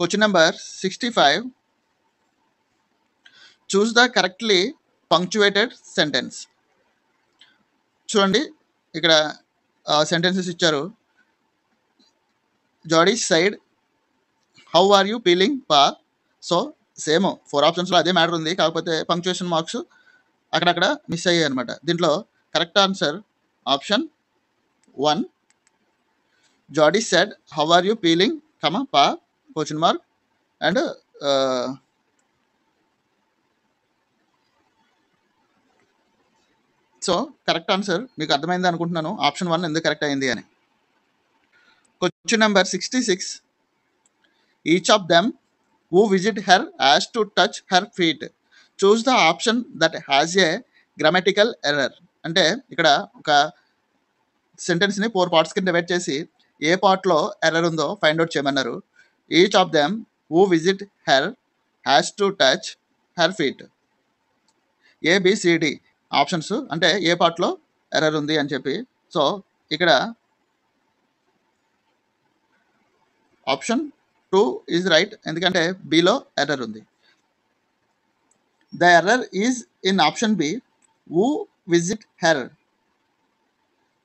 Question number 65. Choose the correctly punctuated sentence. చూడండి ఇక్కడ sentences ఇచ్చారు. Jody said how are you feeling pa. So same 4 ఆప్షన్స్లో అదే matter ఉంది, కాకపోతే punctuation marks అక్కడక్కడ miss అయ్యాయి అనమాట. దీంట్లో correct answer option 1, Jody said how are you feeling pa question mark and so correct answer మీకు అర్థమైంది అనుకుంటున్నాను ఆప్షన్ 1 ఎందుకు కరెక్ట్ అయింది అని. Question number 66. Each of them who visit her has to touch her feet. Choose the option that has a grammatical error. అంటే ఇక్కడ ఒక సెంటెన్స్ని 4 parts కింద డివైడ్ చేసి ఏ పార్ట్లో ఎర్రర్ ఉందో ఫైండ్ అవుట్ చేయమన్నారు. Each of them who visit her has to touch her feet. ABCD options అంటే ఏ పార్ట్లో ఎర్రర్ ఉంది అని చెప్పి. సో ఇక్కడ ఆప్షన్ 2 ఈజ్ రైట్, ఎందుకంటే బిలో ఎర్రర్ ఉంది. The error is in option B, who visit her.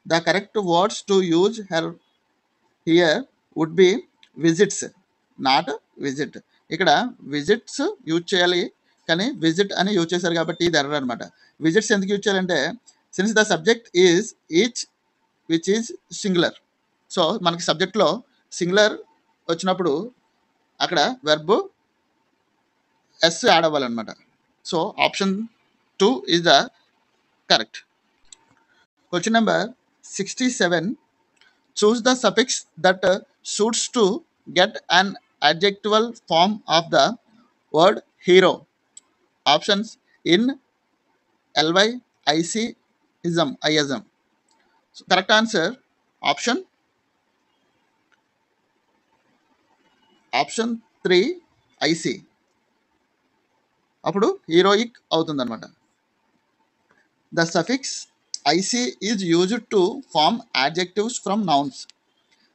The correct words to use her here would be visits, not visit. ఇక్కడ విజిట్స్ యూజ్ చేయాలి కానీ విజిట్ అని యూజ్ చేశారు కాబట్టి ఇది ఎర్రర్ అనమాట. విజిట్స్ ఎందుకు యూజ్ చేయాలంటే since the subject is each which is singular. So మనకి సబ్జెక్ట్లో సింగులర్ వచ్చినప్పుడు అక్కడ వెర్బ్ ఎస్ యాడ్ అవ్వాలన్నమాట. So option 2 is the correct. Question number 67. Choose the suffix that suits to get an adjectival form of the word hero. Options: in, ly, ic, ism, ism. So correct answer option 3, ic. అప్పుడు heroic అవుతుంది అనమాట. The suffix ic is used to form adjectives from nouns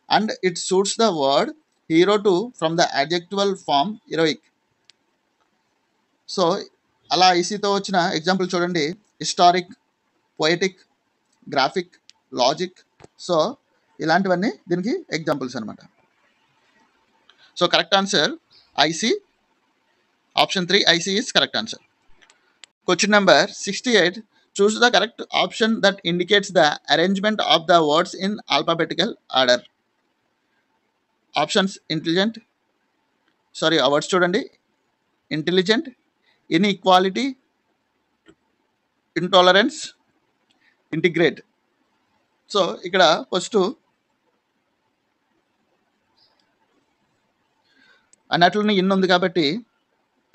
and it suits the word hero to from the adjectival form heroic. So అలా ఐసీతో వచ్చిన example చూడండి. Historic, poetic, graphic, logic. So ఇలాంటివన్నీ దీనికి examples అనమాట. So correct answer IC. Option 3 IC is correct answer. Question number 68. Choose the correct option that indicates the arrangement of the words in alphabetical order. Options intelligent. Sorry, words చూడండి. Intelligent, inequality, intolerance, integrate. So ఇక్కడ first అన్నట్లుని in ఉంది కాబట్టి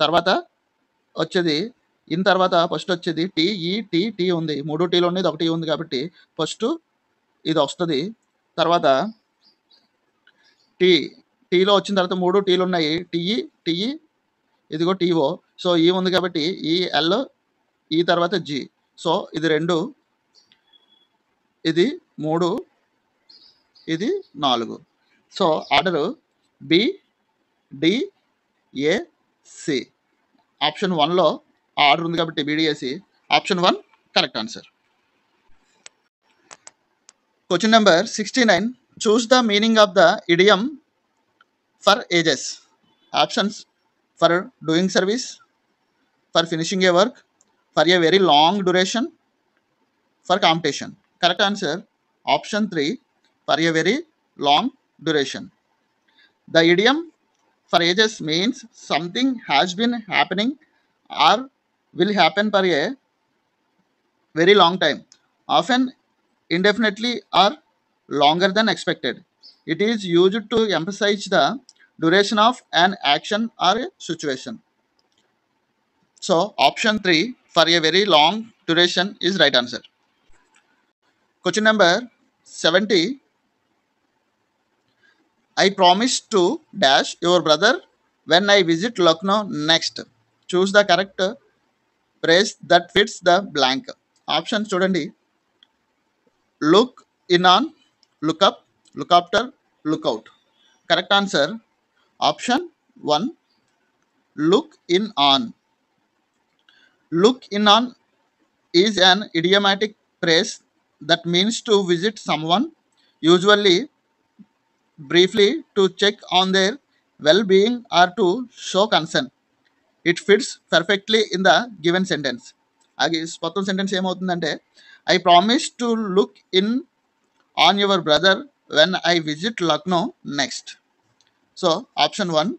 తర్వాత వచ్చేది in, తర్వాత first వచ్చేది tea, ఈ, tea, tea ఉంది. 3 టీలు ఉన్నాయి, ఇది 1 టీ ఉంది కాబట్టి ఫస్ట్ ఇది వస్తుంది. తర్వాత టీ, టీలో వచ్చిన తర్వాత 3 టీలు ఉన్నాయి. టీఈ, టీఈ, ఇదిగో టీఓ. సో ఈ ఉంది కాబట్టి ఈ ఎల్, ఈ తర్వాత జి. సో ఇది 2, ఇది 3, ఇది 4. So order B, D, A, C. Option 1లో ఆర్డర్ ఉంది కాబట్టి B D A C. Option 1 correct answer. Question number 69. Choose the meaning of the idiom for ages. Options for doing service, for finishing a work, for a very long duration, for competition. Correct answer option 3 for a very long duration. The idiom for ages means something has been happening or will happen for a very long time, often indefinitely or longer than expected. It is used to emphasize the duration of an action or a situation. So option 3 for a very long duration is right answer. Question number 70. I promise to dash your brother when I visit Lucknow next. Choose the correct phrase that fits the blank. Options చూడండి. Look in on, look up, look after, look out. Correct answer option 1 look in on. Look in on is an idiomatic phrase that means to visit someone, usually briefly to check on their well-being or to show concern. It fits perfectly in the given sentence. అది మొత్తం sentence ఏమవుతుందంటే I promise to look in on your brother when I visit Lucknow next. So option 1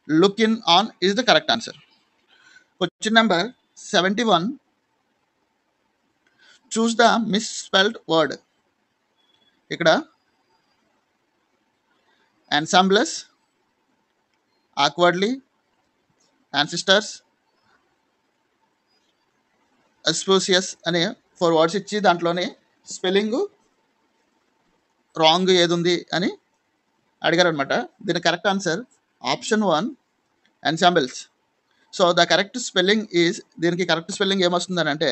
look in on is the correct answer. Question number 71. Choose the misspelled word. ఇక్కడ ensembles, awkwardly, ancestors, auspicious అనే 4 words ఇచ్చి దాంట్లోనే spelling wrong ఏది ఉంది అని అడిగారు అనమాట. దీని correct answer option 1 ensembles. So the correct spelling is, దీనికి కరెక్ట్ స్పెల్లింగ్ ఏమొస్తుందని అంటే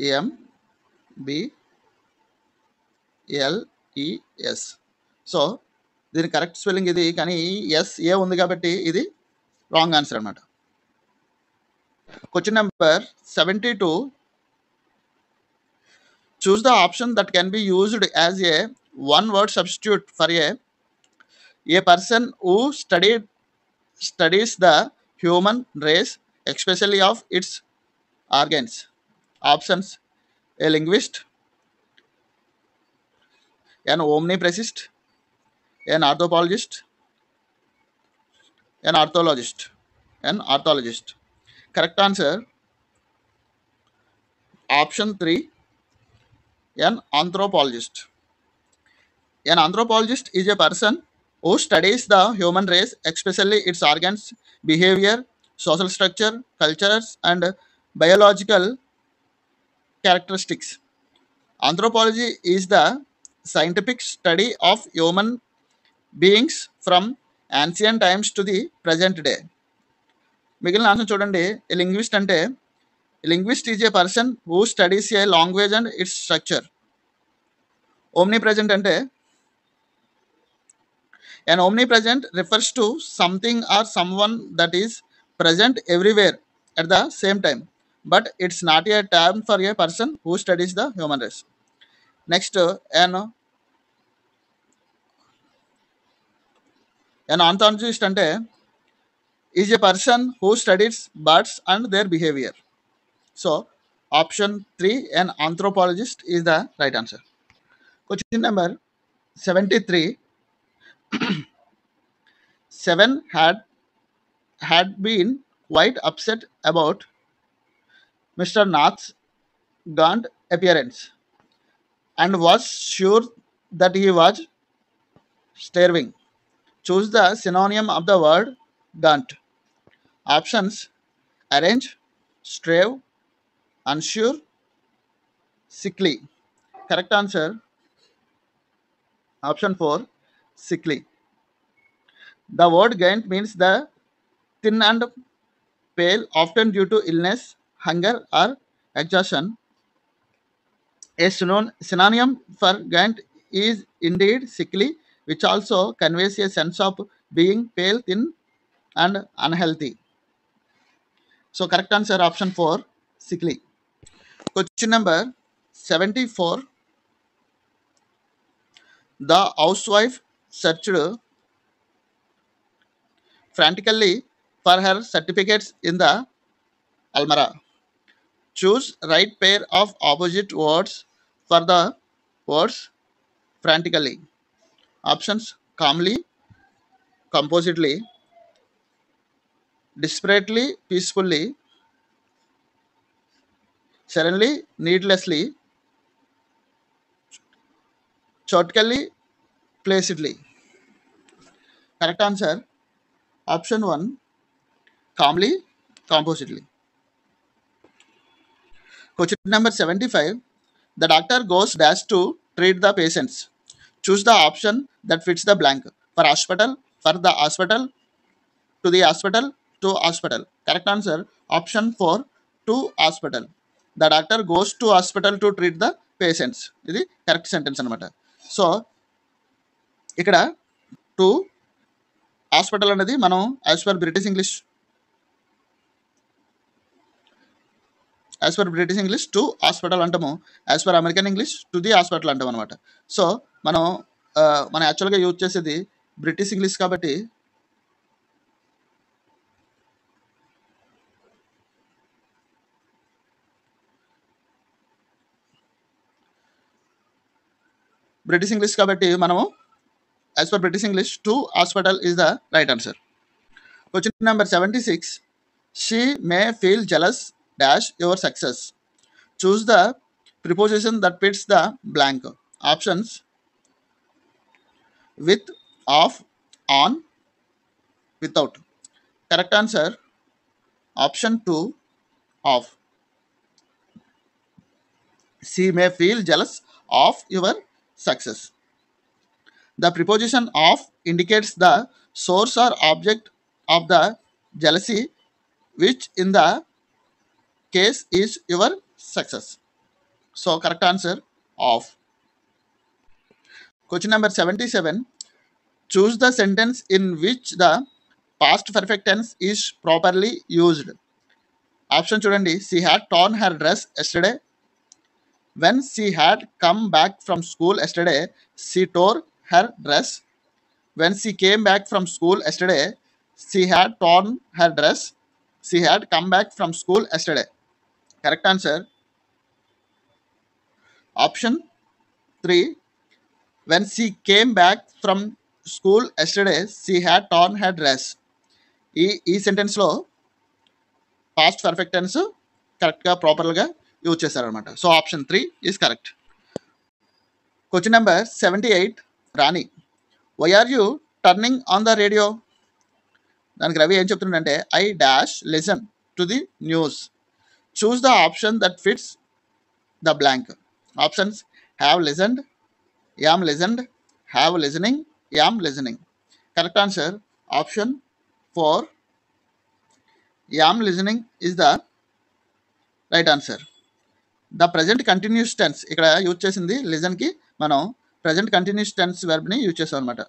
ENSEMBLES. సో దీని కరెక్ట్ స్పెల్లింగ్ ఇది, కానీ ఎస్ఏ ఉంది కాబట్టి ఇది రాంగ్ ఆన్సర్ అనమాట. Question number 72. Choose the option that can be used as a one word substitute for a person who studies the human race, especially of its organs. Options a linguist, an omnipresent, an anthropologist, an orthologist. Correct answer option 3 an anthropologist. An anthropologist is a person who studies the human race, especially its organs, behavior, social structure, cultures, and biological characteristics. Anthropology is the scientific study of human beings from ancient times to the present day. మిగిలిన answer చూడండి. Linguist అంటే linguist is a person who studies A language and it's structure. Omni present అంటే An omnipresent refers to something or someone that is present everywhere at the same time, but it's not a term for a person who studies the human race. Next, an ontologist అంటే is a person who studies birds and their behavior. So, option 3, an anthropologist is the right answer. Question number 73. Seven had been quite upset about Mr. Nath's gaunt appearance and was sure that he was starving. Choose the synonym of the word gaunt. Options: arrange, strave, unsure, sickly. Correct answer option 4, sickly. The word gaunt means the thin and pale, often due to illness, hunger, or exhaustion. A synonym for gaunt is indeed sickly, which also conveys a sense of being pale, thin, and unhealthy. So, correct answer option 4, sickly. Question number 74. The housewife searched frantically for her certificates in the almara. Choose right pair of opposite words for the words frantically. Options: calmly, composedly, desperately, peacefully, suddenly, needlessly, chotkily, placidly. Correct answer option 1, calmly, composedly. Question number 75. The doctor goes dash to treat the patients. Choose the option that fits the blank. For the hospital, to the hospital, to hospital. Correct answer option 4, to hospital. The doctor goes to hospital to treat the patients. ఇది correct sentence అనమాట. So ఇక్కడ to hospital అనేది మనం as per British English to hospital అంటాము. As per American English to the hospital అంటాం అనమాట. So మనం మనం యాక్చువల్గా యూజ్ చేసేది బ్రిటిష్ ఇంగ్లీష్ కాబట్టి మనము as per British English to hospital is the right answer. Question number 76. She may feel jealous dash your success. Choose the preposition that fits the blank. Options: with, off, on, without. Correct answer option 2, off. She may feel jealous of your success. The preposition of indicates the source or object of the jealousy, which in the case is your success. So, correct answer of. Question number 77. Choose the sentence in which the past perfect tense is properly used. Option చూడండి. She had torn her dress yesterday. When she had come back from school yesterday, she tore her dress. When she came back from school yesterday, she had torn her dress. She had come back from school yesterday. Correct answer option 3. When she came back from school yesterday, she had torn her dress. ఈ సెంటెన్స్లో past perfect tense కరెక్ట్గా ప్రాపర్గా use చేశారనమాట. So option 3 is correct. Question number 78. Rani, why are you turning on the radio? దానికి రవి ఏం చెప్తుండంటే I dash listen to the news. Choose the option that fits the blank. Options: have listened, am listened, have listening, am listening. Correct answer option 4, am listening is the right answer. The present continuous tense ఇక్కడ use చేసింది లిజన్కి మనం present continuous tense వెర్బ్ని use చేసాం అనమాట.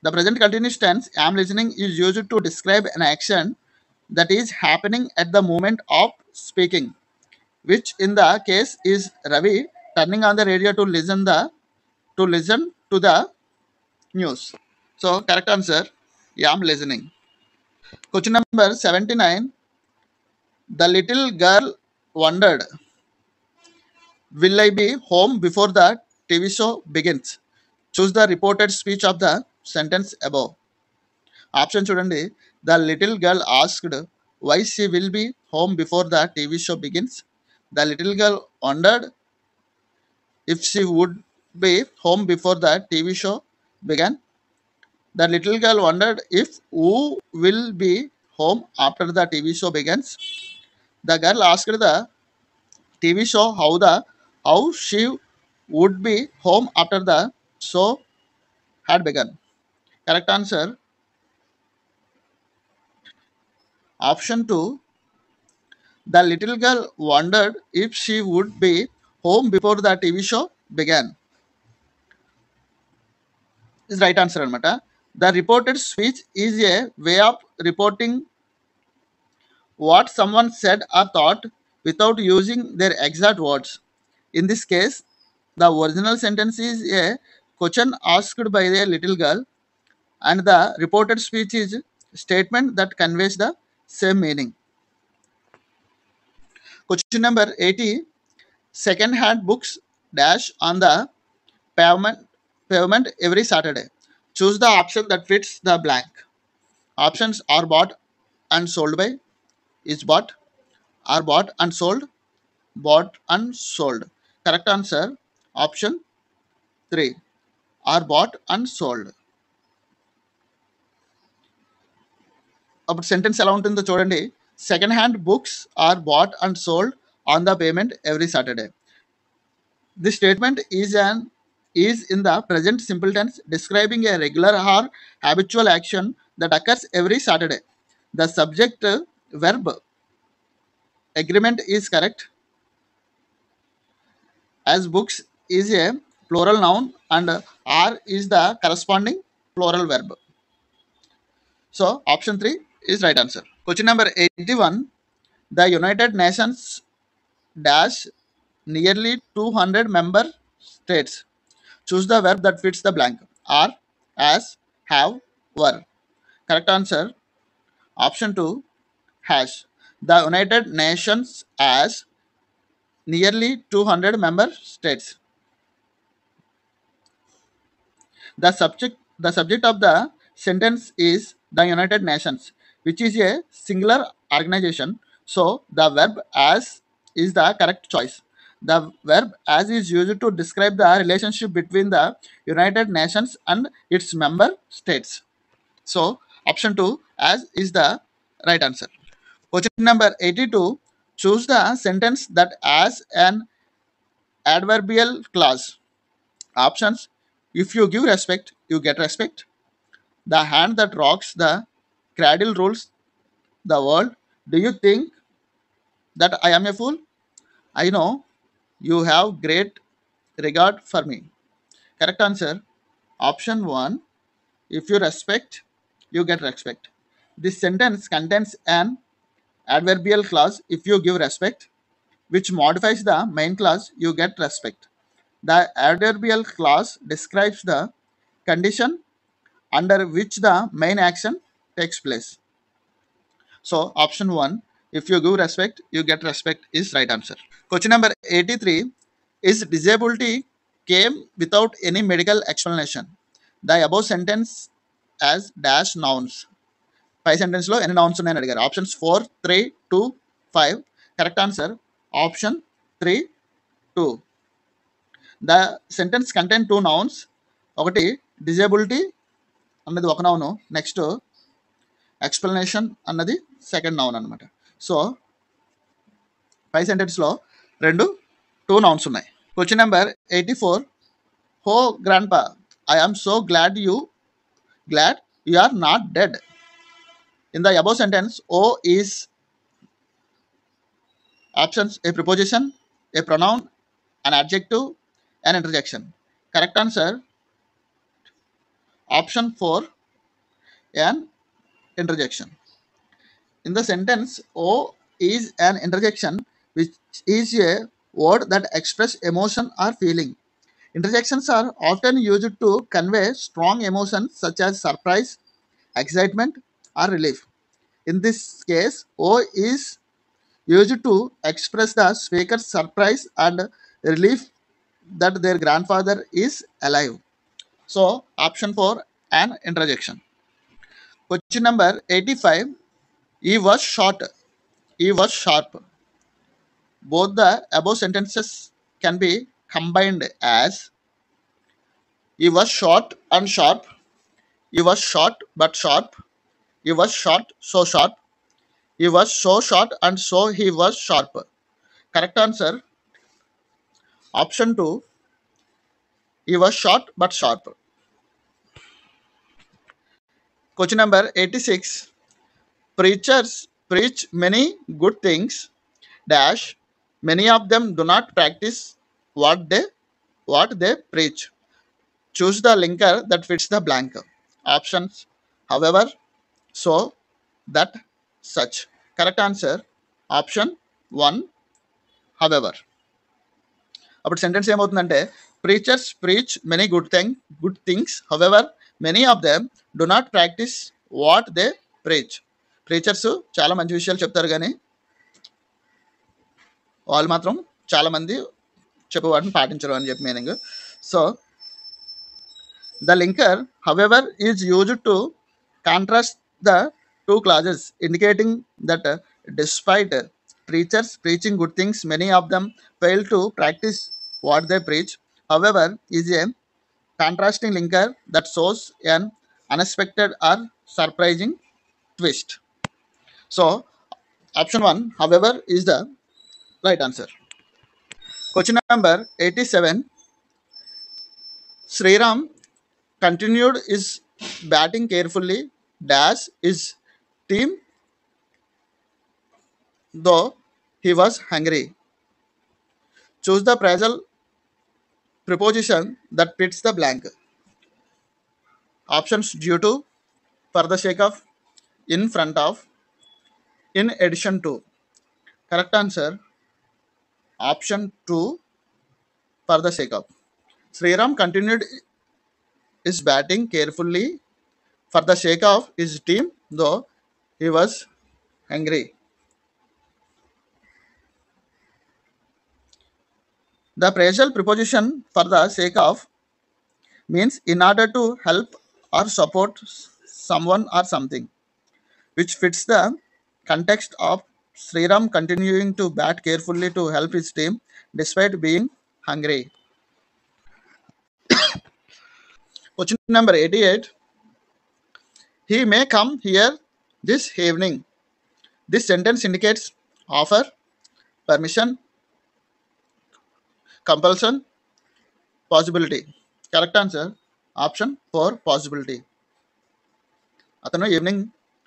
The present continuous tense am listening is used to describe an action that is happening at the moment of speaking, which in the case is Ravi turning on the radio to listen to the news. So correct answer, am listening. Question number 79. The little girl wondered, will I be home before the TV show begins? Choose the reported speech of the sentence above. Option చూడండి. The little girl asked why she will be home before the TV show begins. The little girl wondered if she would be home before the TV show began. The little girl wondered if who will be home after the TV show begins. The girl asked the TV show how she would be home after the show had begun. Correct answer, option 2. The little girl wondered if she would be home before the TV show began. Is right answer anamata. The reported speech is a way of reporting what someone said or thought without using their exact words. In this case, the original sentence is a question asked by a little girl, and the reported speech is a statement that conveys the same meaning. Question number 80. Second-hand books dash on the pavement pavement every Saturday. Choose the option that fits the blank. Options are bought and sold by, is bought, are bought and sold, bought and sold. Correct answer, option 3. Are bought and sold. అప్పుడు sentence ఎలా ఉంటుందో చూడండి. Second hand books are bought and sold on the payment every Saturday. This statement is in the present simple tense describing a regular or habitual action that occurs every Saturday. The subject verb agreement is correct, as books is a plural noun and are is the corresponding plural verb. So option 3 is right answer. Question number 81. The United Nations dash nearly 200 member states. Choose the verb that fits the blank. Are, as, have, were. Correct answer, option 2, has. The United Nations has nearly 200 member states. The subject of the sentence is the United Nations, which is a singular organization. So the verb as is the correct choice. The verb as is used to describe the relationship between the United Nations and its member states. So option 2 as is the right answer. Question number 82. Choose the sentence that as an adverbial clause. Options: if you give respect, you get respect. The hand that rocks the cradle rules the world. Do you think that I am a fool? I know you have great regard for me. Correct answer, option 1. If you respect, you get respect. This sentence contains an adverbial clause, if you give respect, which modifies the main clause, you get respect. The adverbial clause describes the condition under which the main action takes place. So option 1, if you give respect, you get respect, is right answer. Question number 83. Is disability came without any medical explanation? The above sentence as dash nouns. పై sentence లో ఎన్ని nouns ఉన్నాయని అడిగారు. Options 4, 3, 2, 5. Correct answer, option 3, 2. The sentence contain 2 nouns. ఒకటి disability అన్నది ఒక noun, next explanation అన్నది second noun అనమాట. సో పై సెంటెన్స్లో 2 నౌన్స్ ఉన్నాయి. Question number 84. Oh grandpa, I am so glad you are not dead. In the above sentence, O is options a preposition, a pronoun, an adjective, an interjection. Correct answer, Option 4, an interjection. In the sentence, O is an interjection which is a word that express emotion or feeling. Interjections are often used to convey strong emotions such as surprise, excitement, or relief. In this case, O is used to express the speaker's surprise and relief that their grandfather is alive. So, option 4, an interjection. Question number 85. He was short. He was sharp. Both the above sentences can be combined as he was short and sharp. He was short but sharp. He was short so sharp. He was so short and so he was sharp. Correct answer, option 2. He was short but sharp. Question number 86. Preachers preach many good things. Dash. Many of them do not practice what they what they preach. Choose the linker that fits the blank. Options: however, so, that, such. Correct answer, option 1, however. అప్పుడు sentence ఏమవుతుందంటే preachers preach many good things however many of them do not practice what they preach. Preachers చాలా మంచి విషయాలు చెప్తారు కానీ వాళ్ళు మాత్రం చాలామంది చెప్పే వాటిని పాటించరు అని చెప్పి meaning. So the linker, however, is used to contrast the two clauses, indicating that despite preachers preaching good things, many of them fail to practice what they preach. However, is a contrasting linker that shows an unexpected or surprising twist. So, option 1, however, is the right answer. Question number 87. Sriram continued his batting carefully, dash his team though he was hungry. Choose the phrasal preposition that fits the blank. Options: due to, for the sake of, in front of, in addition to. Correct answer, option 2, for the sake of. Sriram continued his batting carefully for the sake of his team though he was hungry. The phrasal preposition for the sake of means in order to help or support someone or something, which fits the context of Sriram continuing to bat carefully to help his team despite being hungry. Question number 88. He may come here this evening. This sentence indicates offer, permission, compulsion, possibility. Correct answer, option 4, possibility. అతను evening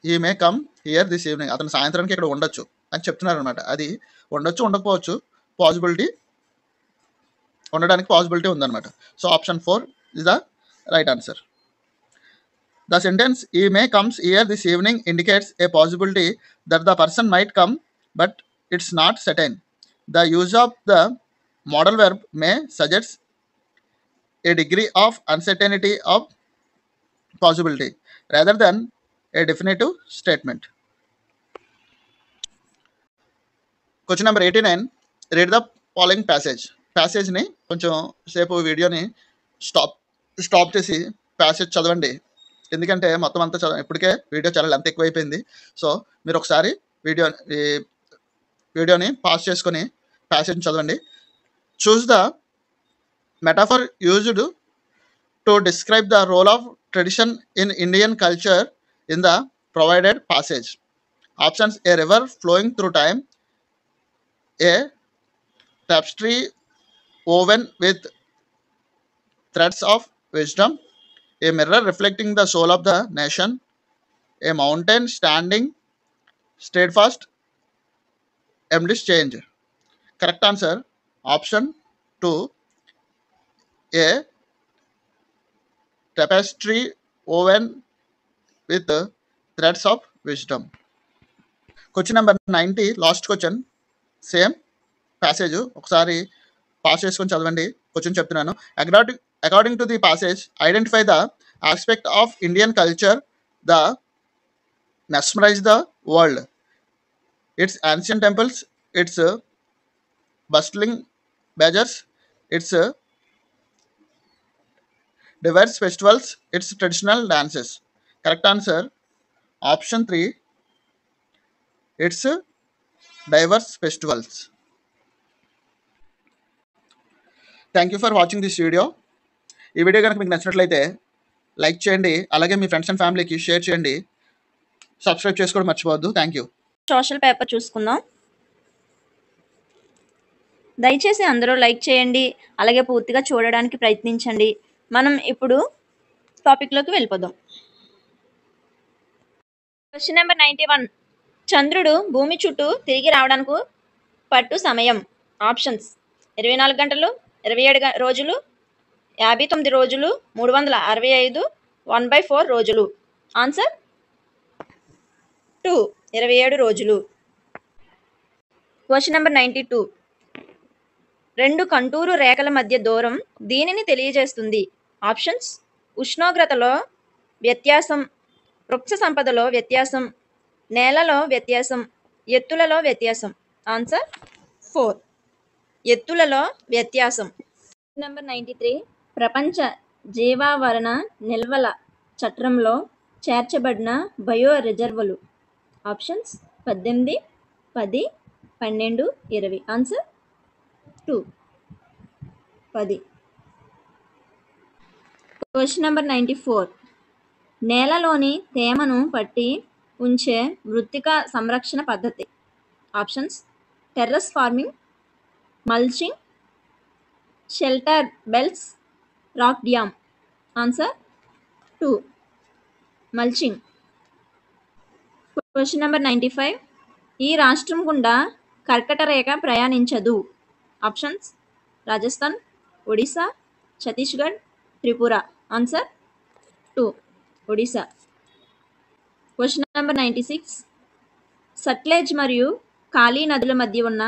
he may come here this evening, అతను సాయంత్రానికి ఇక్కడ ఉండొచ్చు అని చెప్తున్నారు అనమాట. అది ఉండొచ్చు ఉండకపోవచ్చు, పాసిబిలిటీ ఉండడానికి పాసిబిలిటీ ఉందన్నమాట. So option 4 is the right answer. The sentence he may comes here this evening indicates a possibility that the person might come, but it's not certain. The use of the modal verb may suggest a degree of uncertainty of possibility rather than a definitive statement. Question number 89. Read the following passage. ప్యాసేజ్ని కొంచెం సేపు వీడియోని stop చేసి passage చదవండి. ఎందుకంటే మొత్తం అంతా ఇప్పటికే video చాలా లెంత్ ఎక్కువైపోయింది. సో మీరు ఒకసారి వీడియోని పాస్ చేసుకొని ప్యాసేజ్ని చదవండి. Choose the metaphor used to describe the role of tradition in Indian culture in the provided passage. Options: a river flowing through time, a tapestry woven with threads of wisdom, a mirror reflecting the soul of the nation, a mountain standing steadfast amidst change. Correct answer, option 2, a tapestry woven with threads of wisdom. Question number 90, last question. Same passage ఒకసారి pass చేసుకొని చదవండి. Question చెప్తున్నాను. According to the passage, identify the aspect of Indian culture the mesmerize the world. Its ancient temples, its bustling bazaars, its diverse festivals, its traditional dances. Correct answer option 3, its diverse festivals. Thank you for watching this video. ఈ video కనుక మీకు నచ్చినట్లయితే like చేయండి, అలాగే మీ friends and ఫ్యామిలీకి share చేయండి. Subscribe చేసుకోవడం మర్చిపోవద్దు. Thank you. సోషల్ పేపర్ చూసుకుందాం. దయచేసి అందరూ లైక్ చేయండి, అలాగే పూర్తిగా చూడడానికి ప్రయత్నించండి. మనం ఇప్పుడు టాపిక్లోకి వెళ్ళిపోదాం. Question number 91. చంద్రుడు భూమి చుట్టూ తిరిగి రావడానికి పట్టు సమయం. ఆప్షన్స్: 24 గంటలు, 27 రోజులు, 59 రోజులు, 365, 1/4 రోజులు. ఆన్సర్ 2, 27 రోజులు. Question number 92. 2 కంటూరు రేఖల మధ్య దూరం దీనిని తెలియజేస్తుంది. ఆప్షన్స్: ఉష్ణోగ్రతలో వ్యత్యాసం, వృక్ష సంపదలో వ్యత్యాసం, నేలలో వ్యత్యాసం, ఎత్తులలో వ్యత్యాసం. ఆన్సర్ 4, ఎత్తులలో వ్యత్యాసం. నెంబర్ 93. ప్రపంచ జీవావరణ నిల్వల చట్రంలో చేర్చబడిన బయో రిజర్వులు. ఆప్షన్స్: 18, 10, 12, 20. ఆన్సర్ 2, 10. Question number 94. నేలలోని తేమను పట్టి ఉంచే మృత్తికా సంరక్షణ పద్ధతి. Options: terrace farming, mulching, shelter belts, rock dam. Answer 2, mulching. Question number 95. ఈ రాష్ట్రం గుండా కర్కట రేఖ ప్రయాణించదు. Options: Rajasthan, Odisha, Chhattisgarh, Tripura. Answer 2, Odisha. Question number 96. Sutlej మరియు కాళీ నదుల మధ్య ఉన్న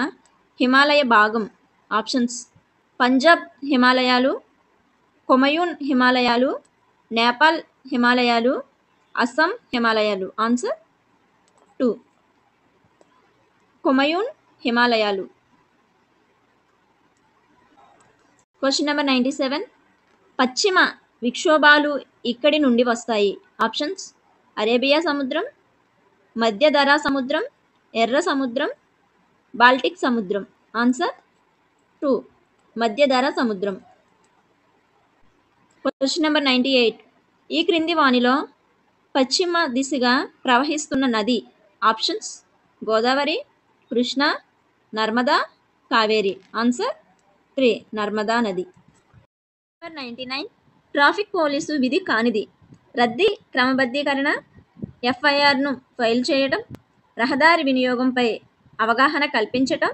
హిమాలయ భాగం. ఆప్షన్స్: పంజాబ్ హిమాలయాలు, కుమయూన్ హిమాలయాలు, నేపాల్ హిమాలయాలు, అస్సాం హిమాలయాలు. ఆన్సర్ 2, కుమయూన్ హిమాలయాలు. Question number 97. పశ్చిమ విక్షోభాలు ఇక్కడి నుండి వస్తాయి. ఆప్షన్స్: అరేబియా సముద్రం, మధ్యధరా సముద్రం, ఎర్ర సముద్రం, బాల్టిక్ సముద్రం. ఆన్సర్ 2, మధ్యధరా సముద్రం. Question number 98. ఈ క్రింది వానిలో పశ్చిమ దిశగా ప్రవహిస్తున్న నది. ఆప్షన్స్: గోదావరి, కృష్ణ, నర్మదా, కావేరి. ఆన్సర్ 3, నర్మదా నది. నెంబర్ 99. ట్రాఫిక్ పోలీసు విధి కానిది. రద్దీ క్రమబద్ధీకరణ, ఎఫ్ఐఆర్ను ఫైల్ చేయడం, రహదారి వినియోగంపై అవగాహన కల్పించటం,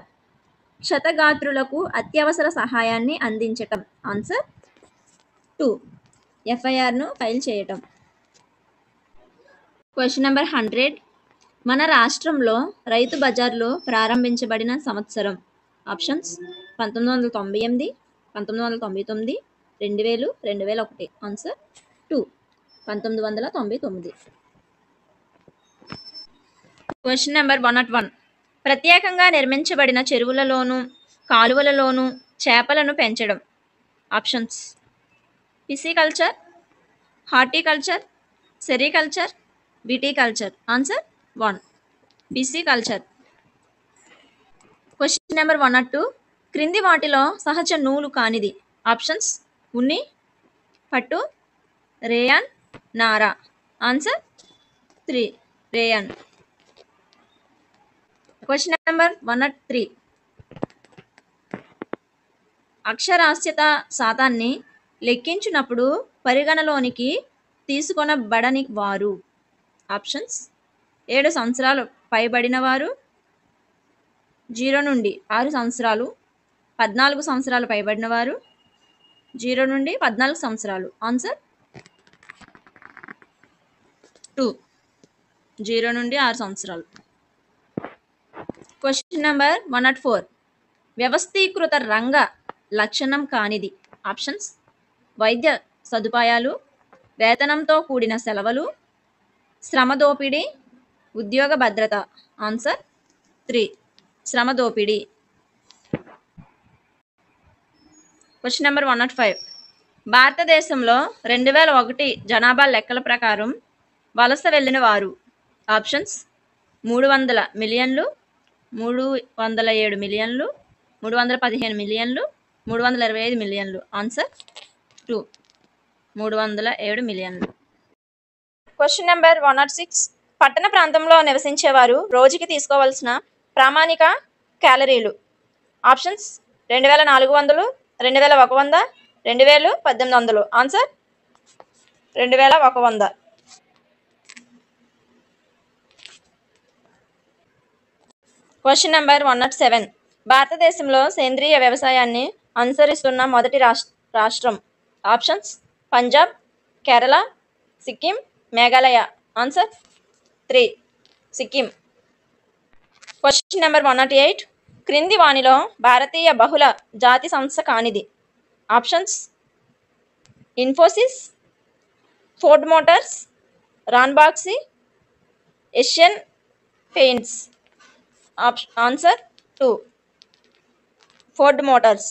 క్షతగాత్రులకు అత్యవసర సహాయాన్ని అందించటం. ఆన్సర్ 2, ఎఫ్ఐఆర్ను ఫైల్ చేయటం. Question number 100. మన రాష్ట్రంలో రైతు బజార్లు ప్రారంభించబడిన సంవత్సరం. ఆప్షన్స్: 1998, 1999, 2000, 2001. ఆన్సర్ 2, 1999. Question number 101. ప్రత్యేకంగా నిర్మించబడిన చెరువులలోను కాలువలలోను చేపలను పెంచడం. Options: pisciculture, horticulture, sericulture, viticulture. Answer 1, pisciculture. Question number 102. క్రింది వాటిలో సహజ నూలు కానిది. ఆప్షన్స్: ఉన్ని, పట్టు, rayon, Nara. Answer 3, rayon. Question number 103. అక్షరాస్యత శాతాన్ని లెక్కించినప్పుడు పరిగణలోనికి తీసుకొనబడని వారు. ఆప్షన్స్: 7 సంవత్సరాలు పైబడిన వారు, 0 నుండి 6 సంవత్సరాలు, 14 సంవత్సరాలు పైబడిన వారు, 0 నుండి 14 సంవత్సరాలు. ఆన్సర్ 0 నుండి 6 సంవత్సరాలు. Question number 104. వ్యవస్థీకృత రంగ లక్షణం కానిది. ఆప్షన్స్: వైద్య సదుపాయాలు, వేతనంతో కూడిన సెలవులు, శ్రమ దోపిడీ, ఉద్యోగ భద్రత. ఆన్సర్ 3, శ్రమ దోపిడీ. Question number 105. భారతదేశంలో 2001 జనాభా లెక్కల ప్రకారం వలస వెళ్ళిన వారు. ఆప్షన్స్: 300 మిలియన్లు, 307 మిలియన్లు, 315 మిలియన్లు, 325 మిలియన్లు. ఆన్సర్ 2, 307 మిలియన్లు. Question number 106. పట్టణ ప్రాంతంలో నివసించేవారు రోజుకి తీసుకోవాల్సిన ప్రామాణిక క్యాలరీలు. ఆప్షన్స్: 2400, 2100, 2000, 1800. ఆన్సర్ 2100. Question number 107. భారతదేశంలో సేంద్రియ వ్యవసాయాన్ని అనుసరిస్తున్న మొదటి రాష్ట్రం. Options: Punjab, Kerala, Sikkim, Meghalaya. Answer 3, Sikkim. Question number 108. క్రింది వానిలో భారతీయ బహుళ జాతి సంస్థ కానిది. Options: Infosys, Ford Motors, Ranbaxy, Asian paints. Answer 2, Ford Motors.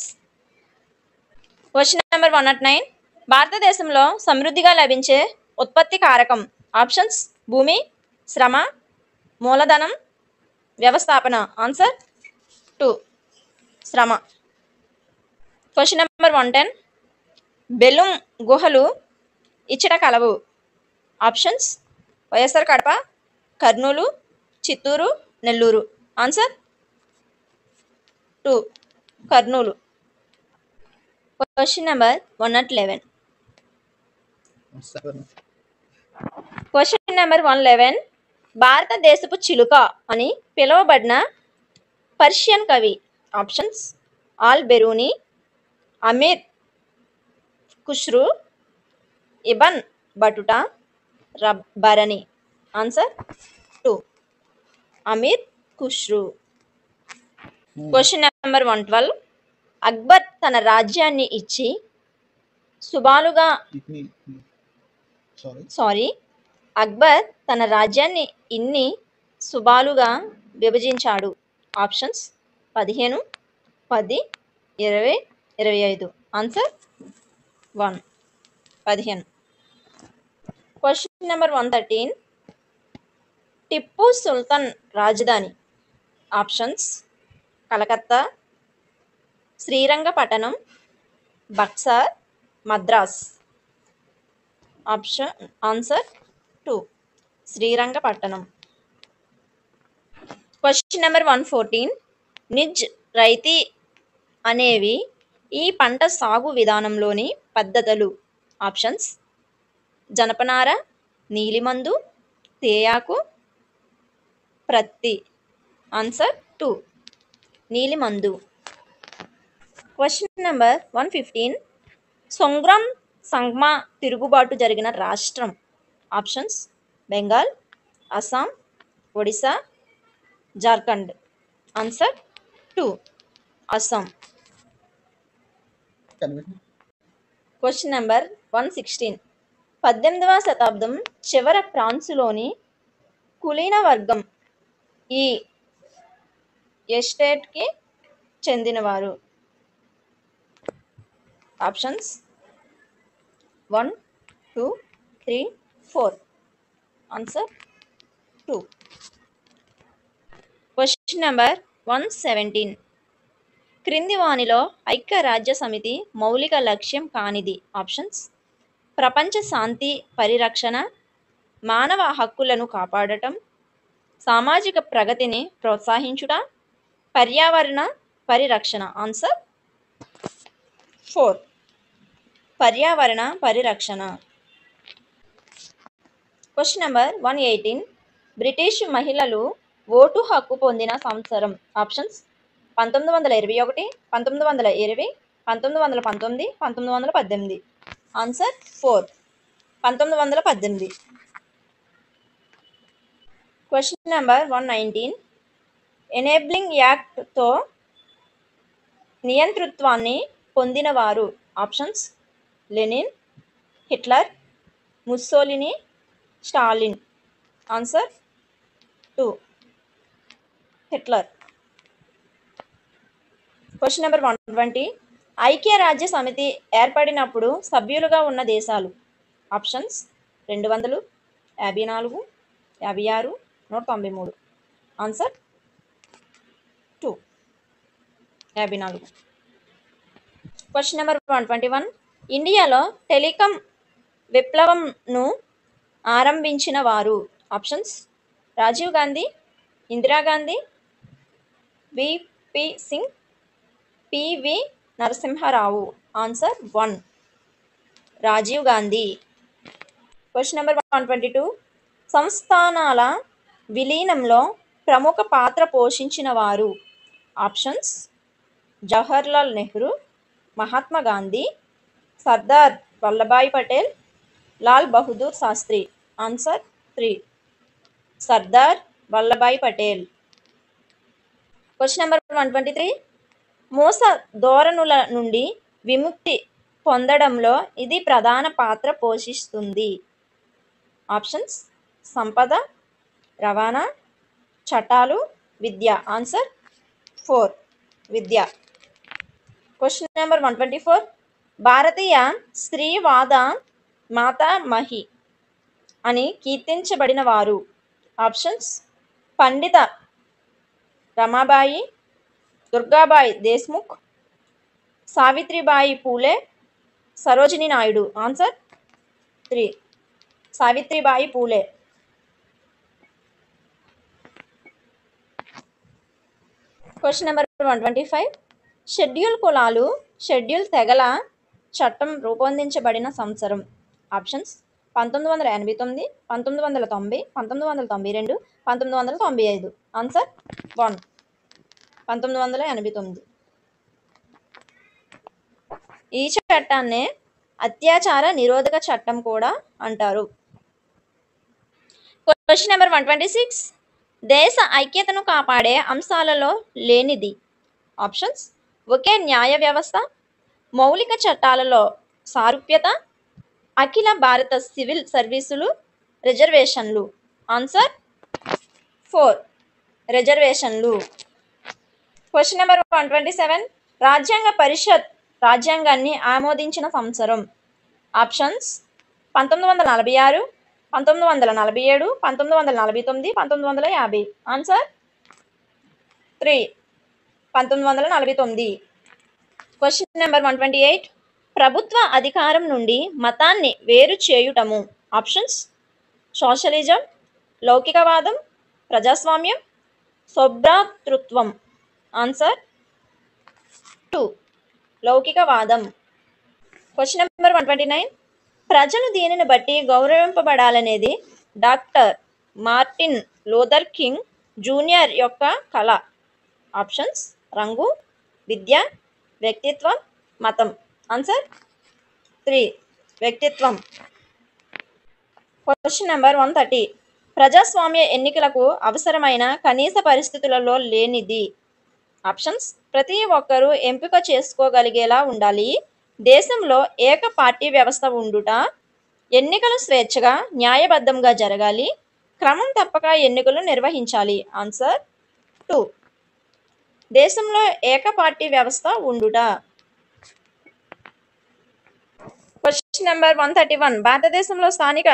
Question number 109. భారతదేశంలో సమృద్ధిగా లభించే ఉత్పత్తి కారకం. ఆప్షన్స్: భూమి, శ్రమ, మూలధనం, వ్యవస్థాపన. ఆన్సర్ 2, శ్రమ. Question number 110. బెలూమ్ గుహలు ఇచ్చట కలవు. Options: YSR Kadapa, Kurnool, Chittoor, Nellore. Answer 2, Kurnool. Question number 111. Question number 111. భారతదేశపు చిలుక అని పిలువబడిన పర్షియన్ కవి. Options: Al Biruni, Amir Khusrau, Ibn Battuta, రబ్బరని. Answer 2, Amir Khusrau. Question number 112. Akbar తన రాజ్యాన్ని ఇచ్చి సుబాలుగా అక్బర్ తన రాజ్యాన్ని ఇన్ని సుబాలుగా విభజించాడు. Options: 15, 10, 20, 25. Answer 1, 15. Question number 113. Tipu Sultan రాజధాని. Options: Calcutta, Srirangapatnam, Buxar, Madras. Answer 2, Srirangapatnam. Question number 114. నిజ్, రైతీ అనేవి ఈ పంట సాగు విధానంలోని పద్ధతులు. ఆప్షన్స్: జనపనార, నీలిమందు, తేయాకు, ప్రత్తి. ఆన్సర్ 2, నీలిమందు. Question number 115. సొంగ్రామ్ సంగ్మా తిరుగుబాటు జరిగిన రాష్ట్రం. Options: Bengal, Assam, Odisha, Jharkhand. Answer 2, Assam. Question number 116. 18వ శతాబ్దం చివర ఫ్రాన్సులోని కులీన వర్గం ఈ ఎస్టేట్కి చెందినవారు. ఆప్షన్స్: 1, 2, 3, 4. ఆన్సర్ 2. Question number 117. క్రింది వానిలో ఐక్యరాజ్య సమితి మౌలిక లక్ష్యం కానిది. ఆప్షన్స్: ప్రపంచ శాంతి పరిరక్షణ, మానవ హక్కులను కాపాడటం, సామాజిక ప్రగతిని ప్రోత్సహించుట, పర్యావరణ పరిరక్షణ. ఆన్సర్ 4, పర్యావరణ పరిరక్షణ. Question number 118. బ్రిటిష్ మహిళలు ఓటు హక్కు పొందిన సంవత్సరం. ఆప్షన్స్: 1921, 1920, 1919, 1918. ఆన్సర్ 4, 1918. నెంబర్ 119 ఎనేబ్లింగ్ యాక్ట్తో నియంతృత్వాన్ని పొందినవారు. Options Lenin, Hitler, Mussolini, Stalin. Answer 2 Hitler. Question number 120 ఐక్యరాజ్య సమితి ఏర్పడినప్పుడు సభ్యులుగా ఉన్న దేశాలు. ఆప్షన్స్ 200, 54, 56, 193. ఆన్సర్ 2 54. క్వశ్చన్ నెంబర్ 121 ఇండియాలో టెలికాం విప్లవంను ఆరంభించిన వారు. Options Rajiv Gandhi, Indira Gandhi, VP Singh, PV Narasimha Rao. Answer 1 Rajiv Gandhi. Question number 122 సంస్థానాల విలీనంలో ప్రముఖ పాత్ర పోషించిన వారు. Options Jawaharlal Nehru, Mahatma Gandhi, Sardar Vallabhbhai Patel, Lal Bahadur Sastry. Answer 3 Sardar Vallabhbhai Patel. Question number 123 మోస ధోరణుల నుండి విముక్తి పొందడంలో ఇది ప్రధాన పాత్ర పోషిస్తుంది. ఆప్షన్స్ సంపద, రవాణా, చట్టాలు, విద్య. ఆన్సర్ 4 విద్య. క్వశ్చన్ నెంబర్ 124 భారతీయ స్త్రీవాద మాతామహి అని కీర్తించబడిన వారు. ఆప్షన్స్ పండిత Ramabai, Durgabai Deshmukh, Savitribai Phule, Sarojini Naidu. Answer 3 Savitribai Phule. Question number 125 schedule కులాలు, షెడ్యూల్ తెగల చట్టం రూపొందించబడిన సంవత్సరం. ఆప్షన్స్ 1989, 1990, 1992, 1995. ఆన్సర్ 1 1989. ఈ చట్టాన్నే అత్యాచార నిరోధక చట్టం కూడా అంటారు. క్వశ్చన్ నెంబర్ 126 దేశ ఐక్యతను కాపాడే అంశాలలో లేనిది. ఆప్షన్స్ ఒకే న్యాయ వ్యవస్థ, మౌలిక చట్టాలలో సారూప్యత, అఖిల భారత సివిల్ సర్వీసులు, రిజర్వేషన్లు. ఆన్సర్ 4 రిజర్వేషన్లు. క్వశ్చన్ నెంబర్ 127 రాజ్యాంగ పరిషత్ రాజ్యాంగాన్ని ఆమోదించిన సంవత్సరం. ఆప్షన్స్ 1946, 1947, 1949, 1950. ఆన్సర్ 3 1949. క్వశ్చన్ నెంబర్ 128 ప్రభుత్వ అధికారం నుండి మతాన్ని వేరు చేయుటము. ఆప్షన్స్ సోషలిజం, లౌకికవాదం, ప్రజాస్వామ్యం, సౌభ్రాతృత్వం. ఆన్సర్ 2 లౌకికవాదం. క్వశ్చన్ నెంబర్ 129 ప్రజలు దీనిని బట్టి గౌరవింపబడాలనేది doctor Martin Luther King junior యొక్క కళ. ఆప్షన్స్ రంగు, విద్య, వ్యక్తిత్వం, మతం. ఆన్సర్ 3 వ్యక్తిత్వం. క్వశ్చన్ నెంబర్ 130 ప్రజాస్వామ్య ఎన్నికలకు అవసరమైన కనీస పరిస్థితులలో లేనిది. ఆప్షన్స్ ప్రతి ఒక్కరూ ఎంపిక చేసుకోగలిగేలా ఉండాలి, దేశంలో ఏక పార్టీ వ్యవస్థ ఉండుట, ఎన్నికలు స్వేచ్ఛగా న్యాయబద్ధంగా జరగాలి, క్రమం తప్పక ఎన్నికలు నిర్వహించాలి. ఆన్సర్ 2 దేశంలో ఏక పార్టీ వ్యవస్థ ఉండుట. క్వశ్చన్ నెంబర్ 131 భారతదేశంలో స్థానిక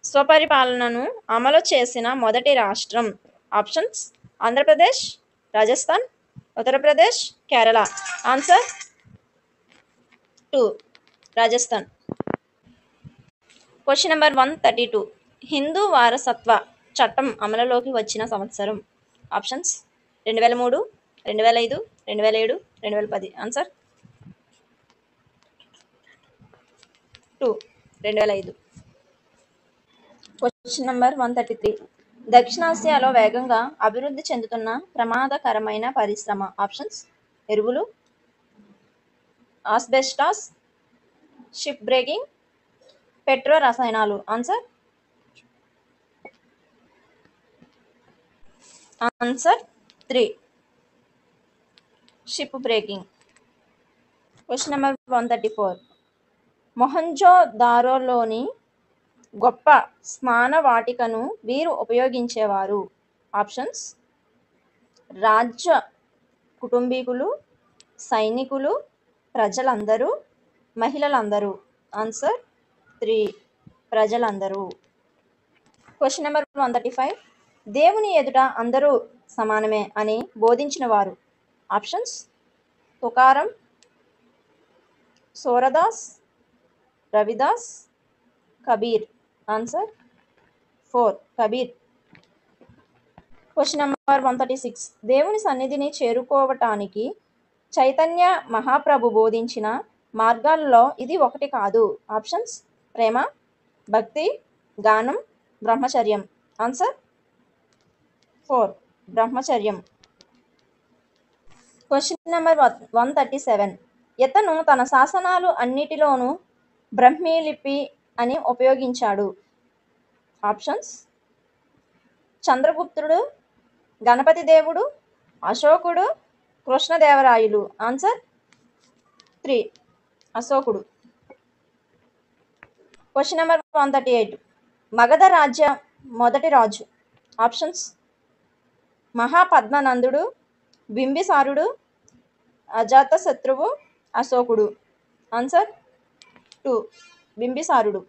స్వపరిపాలనను అమలు చేసిన మొదటి రాష్ట్రం. Options Andhra Pradesh, Rajasthan, Uttar Pradesh, Kerala. Answer 2 Rajasthan. Question number 132 Hindu వారసత్వ చట్టం అమలులోకి వచ్చిన సంవత్సరం. ఆప్షన్స్ 2003, 2005, 2007, 2010. ఆన్సర్ 2 2005. క్వశ్చన్ నెంబర్ 133 దక్షిణాసియాలో వేగంగా అభివృద్ధి చెందుతున్న ప్రమాదకరమైన పరిశ్రమ. ఆప్షన్స్ ఎరువులు, ఆస్బెస్టాస్, షిప్ బ్రేకింగ్, పెట్రో రసాయనాలు. Answer answer 3. Ship breaking. Question number 134. మొహంజోదారోలోని గొప్ప స్నాన వాటికను వీరు ఉపయోగించేవారు. ఆప్షన్స్: రాజ్య కుటుంబీకులు, సైనికులు, ప్రజలందరూ, మహిళలందరూ. ఆన్సర్ 3. ప్రజలందరూ. Question number 135. దేవుని ఎదుట అందరూ సమానమే అని బోధించిన వారు. Options: Tukaram, Surdas, Ravidas, Kabir. Answer 4. Kabir. Question number 136. దేవుని సన్నిధిని చేరుకోవటానికి చైతన్య మహాప్రభు బోధించిన మార్గాల్లో ఇది ఒకటి కాదు. ఆప్షన్స్: ప్రేమ, భక్తి, గానం, బ్రహ్మచర్యం. ఆన్సర్ 4. బ్రహ్మచర్యం. Question number 137. ఇతను తన శాసనాలు అన్నిటిలోనూ బ్రహ్మీ లిపి అని ఉపయోగించాడు. ఆప్షన్స్: చంద్రగుప్తుడు, గణపతి దేవుడు, అశోకుడు, కృష్ణదేవరాయలు. ఆన్సర్ 3. అశోకుడు. Question number 138. మగధ రాజ్య మొదటి రాజు. ఆప్షన్స్: మహాపద్మనందుడు, బింబిసారుడు, అజాతశత్రువు, అశోకుడు. ఆన్సర్ 2. బింబిసారుడు.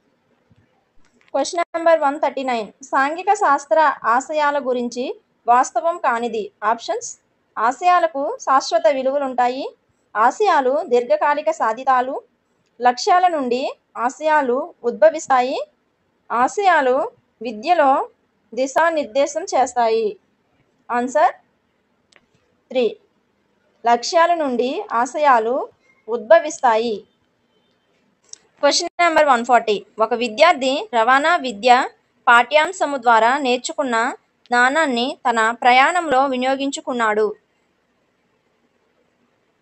Question number 139. సాంఘిక శాస్త్ర ఆశయాల గురించి వాస్తవం కానిది. ఆప్షన్స్: ఆశయాలకు శాశ్వత విలువలుంటాయి, ఆశయాలు దీర్ఘకాలిక సాధితాలు, లక్ష్యాల నుండి ఆశయాలు ఉద్భవిస్తాయి, ఆశయాలు విద్యలో దిశానిర్దేశం చేస్తాయి. ఆన్సర్ 3. లక్ష్యాల నుండి ఆశయాలు ఉద్భవిస్తాయి. Question number 140. ఒక విద్యార్థి రవాణా విద్య పాఠ్యాంశము ద్వారా నేర్చుకున్న జ్ఞానాన్ని తన ప్రయాణంలో వినియోగించుకున్నాడు.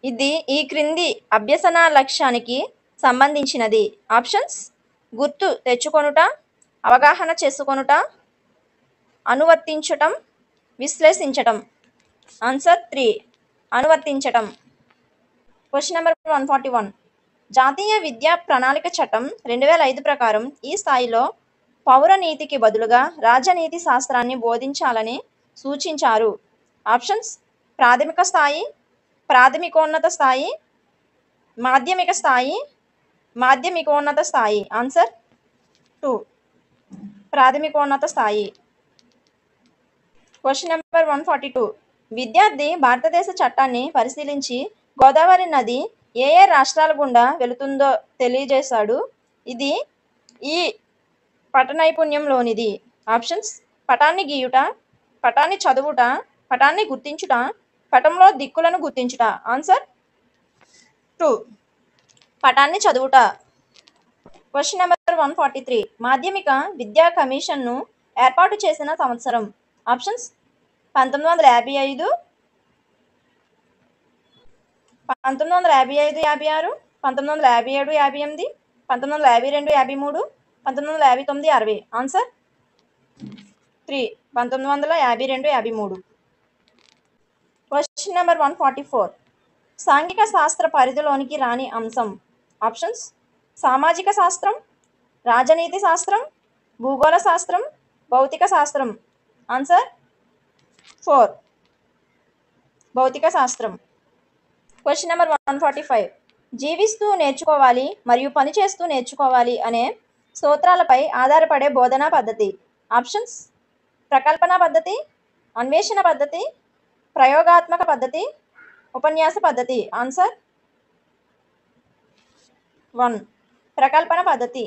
ఇది ఈ క్రింది అభ్యసన లక్ష్యానికి సంబంధించినది. ఆప్షన్స్: గుర్తు తెచ్చుకొనుట, అవగాహన చేసుకొనుట, అనువర్తించటం, విశ్లేషించటం. ఆన్సర్ 3. అనువర్తించటం. Question number 141. జాతీయ విద్యా ప్రణాళిక చట్టం 2005 ప్రకారం ఈ స్థాయిలో పౌరనీతికి బదులుగా రాజనీతి శాస్త్రాన్ని బోధించాలని సూచించారు. ఆప్షన్స్: ప్రాథమిక స్థాయి, ప్రాథమికోన్నత స్థాయి, మాధ్యమిక స్థాయి, మాధ్యమికోన్నత స్థాయి. ఆన్సర్ 2. ప్రాథమికోన్నత స్థాయి. Question number 142. విద్యార్థి భారతదేశ చట్టాన్ని పరిశీలించి గోదావరి నది ఏ ఏ రాష్ట్రాల గుండా వెళుతుందో తెలియజేశాడు. ఇది ఈ పట నైపుణ్యంలోనిది. ఆప్షన్స్: పటాన్ని గీయుట, పటాన్ని చదువుట, పటాన్ని గుర్తించుట, పటంలో దిక్కులను గుర్తించుట. ఆన్సర్ 2. పటాన్ని చదువుట. Question number 143. మాధ్యమిక విద్యా కమిషన్ను ఏర్పాటు చేసిన సంవత్సరం. ఆప్షన్స్: 1955, 1955-56, 1957-58, 1952-53, 1959-60. ఆన్సర్ 3. 1952-53. Question number 144. సాంఘిక శాస్త్ర పరిధిలోనికి రాని అంశం. ఆప్షన్స్: సామాజిక శాస్త్రం, రాజనీతి శాస్త్రం, భూగోళ శాస్త్రం, భౌతిక శాస్త్రం. ఆన్సర్ 4. భౌతిక శాస్త్రం. Question number 145. జీవిస్తూ నేర్చుకోవాలి మరియు పనిచేస్తూ నేర్చుకోవాలి అనే సూత్రాలపై ఆధారపడే బోధనా పద్ధతి. ఆప్షన్స్: ప్రకల్పన పద్ధతి, అన్వేషణ పద్ధతి, ప్రయోగాత్మక పద్ధతి, ఉపన్యాస పద్ధతి. ఆన్సర్ 1. ప్రకల్పన పద్ధతి.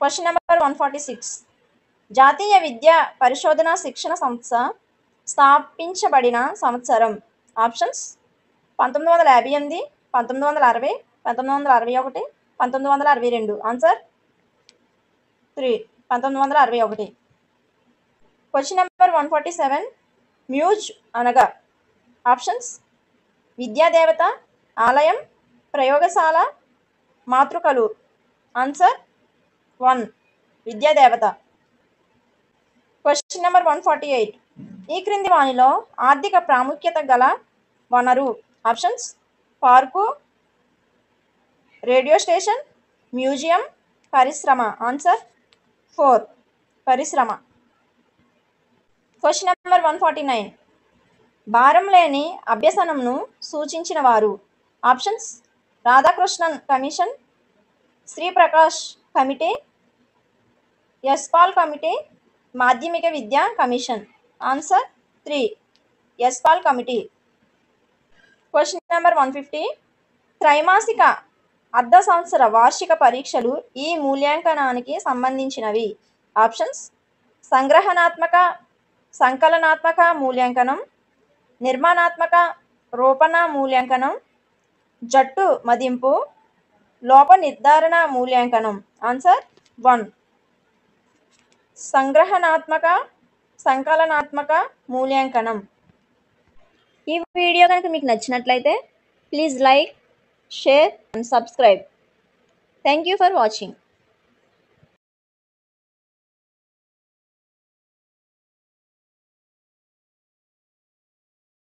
Question number 146. జాతీయ విద్యా పరిశోధన శిక్షణ సంస్థ స్థాపించబడిన సంవత్సరం. Options: 1958, 1960, 1961, 1962. Answer 3. 1961. Question number 147. Muse అనగా. ఆప్షన్స్: విద్యాదేవత, ఆలయం, ప్రయోగశాల, మాతృకలు. ఆన్సర్ 1. విద్యాదేవత. Question question number 148. ఈ క్రింది వానిలో ఆర్థిక ప్రాముఖ్యత గల వనరు. Options: park, radio station, museum, పరిశ్రమ. ఆన్సర్ 4, పరిశ్రమ. Question number 149. భారం లేని అభ్యసనంను సూచించిన వారు. Options: Radhakrishnan commission, Sriprakash committee, Yashpal committee, మాధ్యమిక విద్యా commission. Answer 3, Yashpal committee. Question number 150. త్రైమాసిక అర్ధ సంవత్సర వార్షిక పరీక్షలు ఈ మూల్యాంకనానికి సంబంధించినవి. ఆప్షన్స్: సంగ్రహణాత్మక, సంకలనాత్మక మూల్యాంకనం, నిర్మాణాత్మక, రూపణ మూల్యాంకనం, జట్టు మదింపు, లోప నిర్ధారణ మూల్యాంకనం. ఆన్సర్ 1, సంగ్రహణాత్మక, సంకలనాత్మక మూల్యాంకనం. ఈ వీడియో కనుక మీకు నచ్చినట్లయితే please like, share and subscribe. Thank you for watching.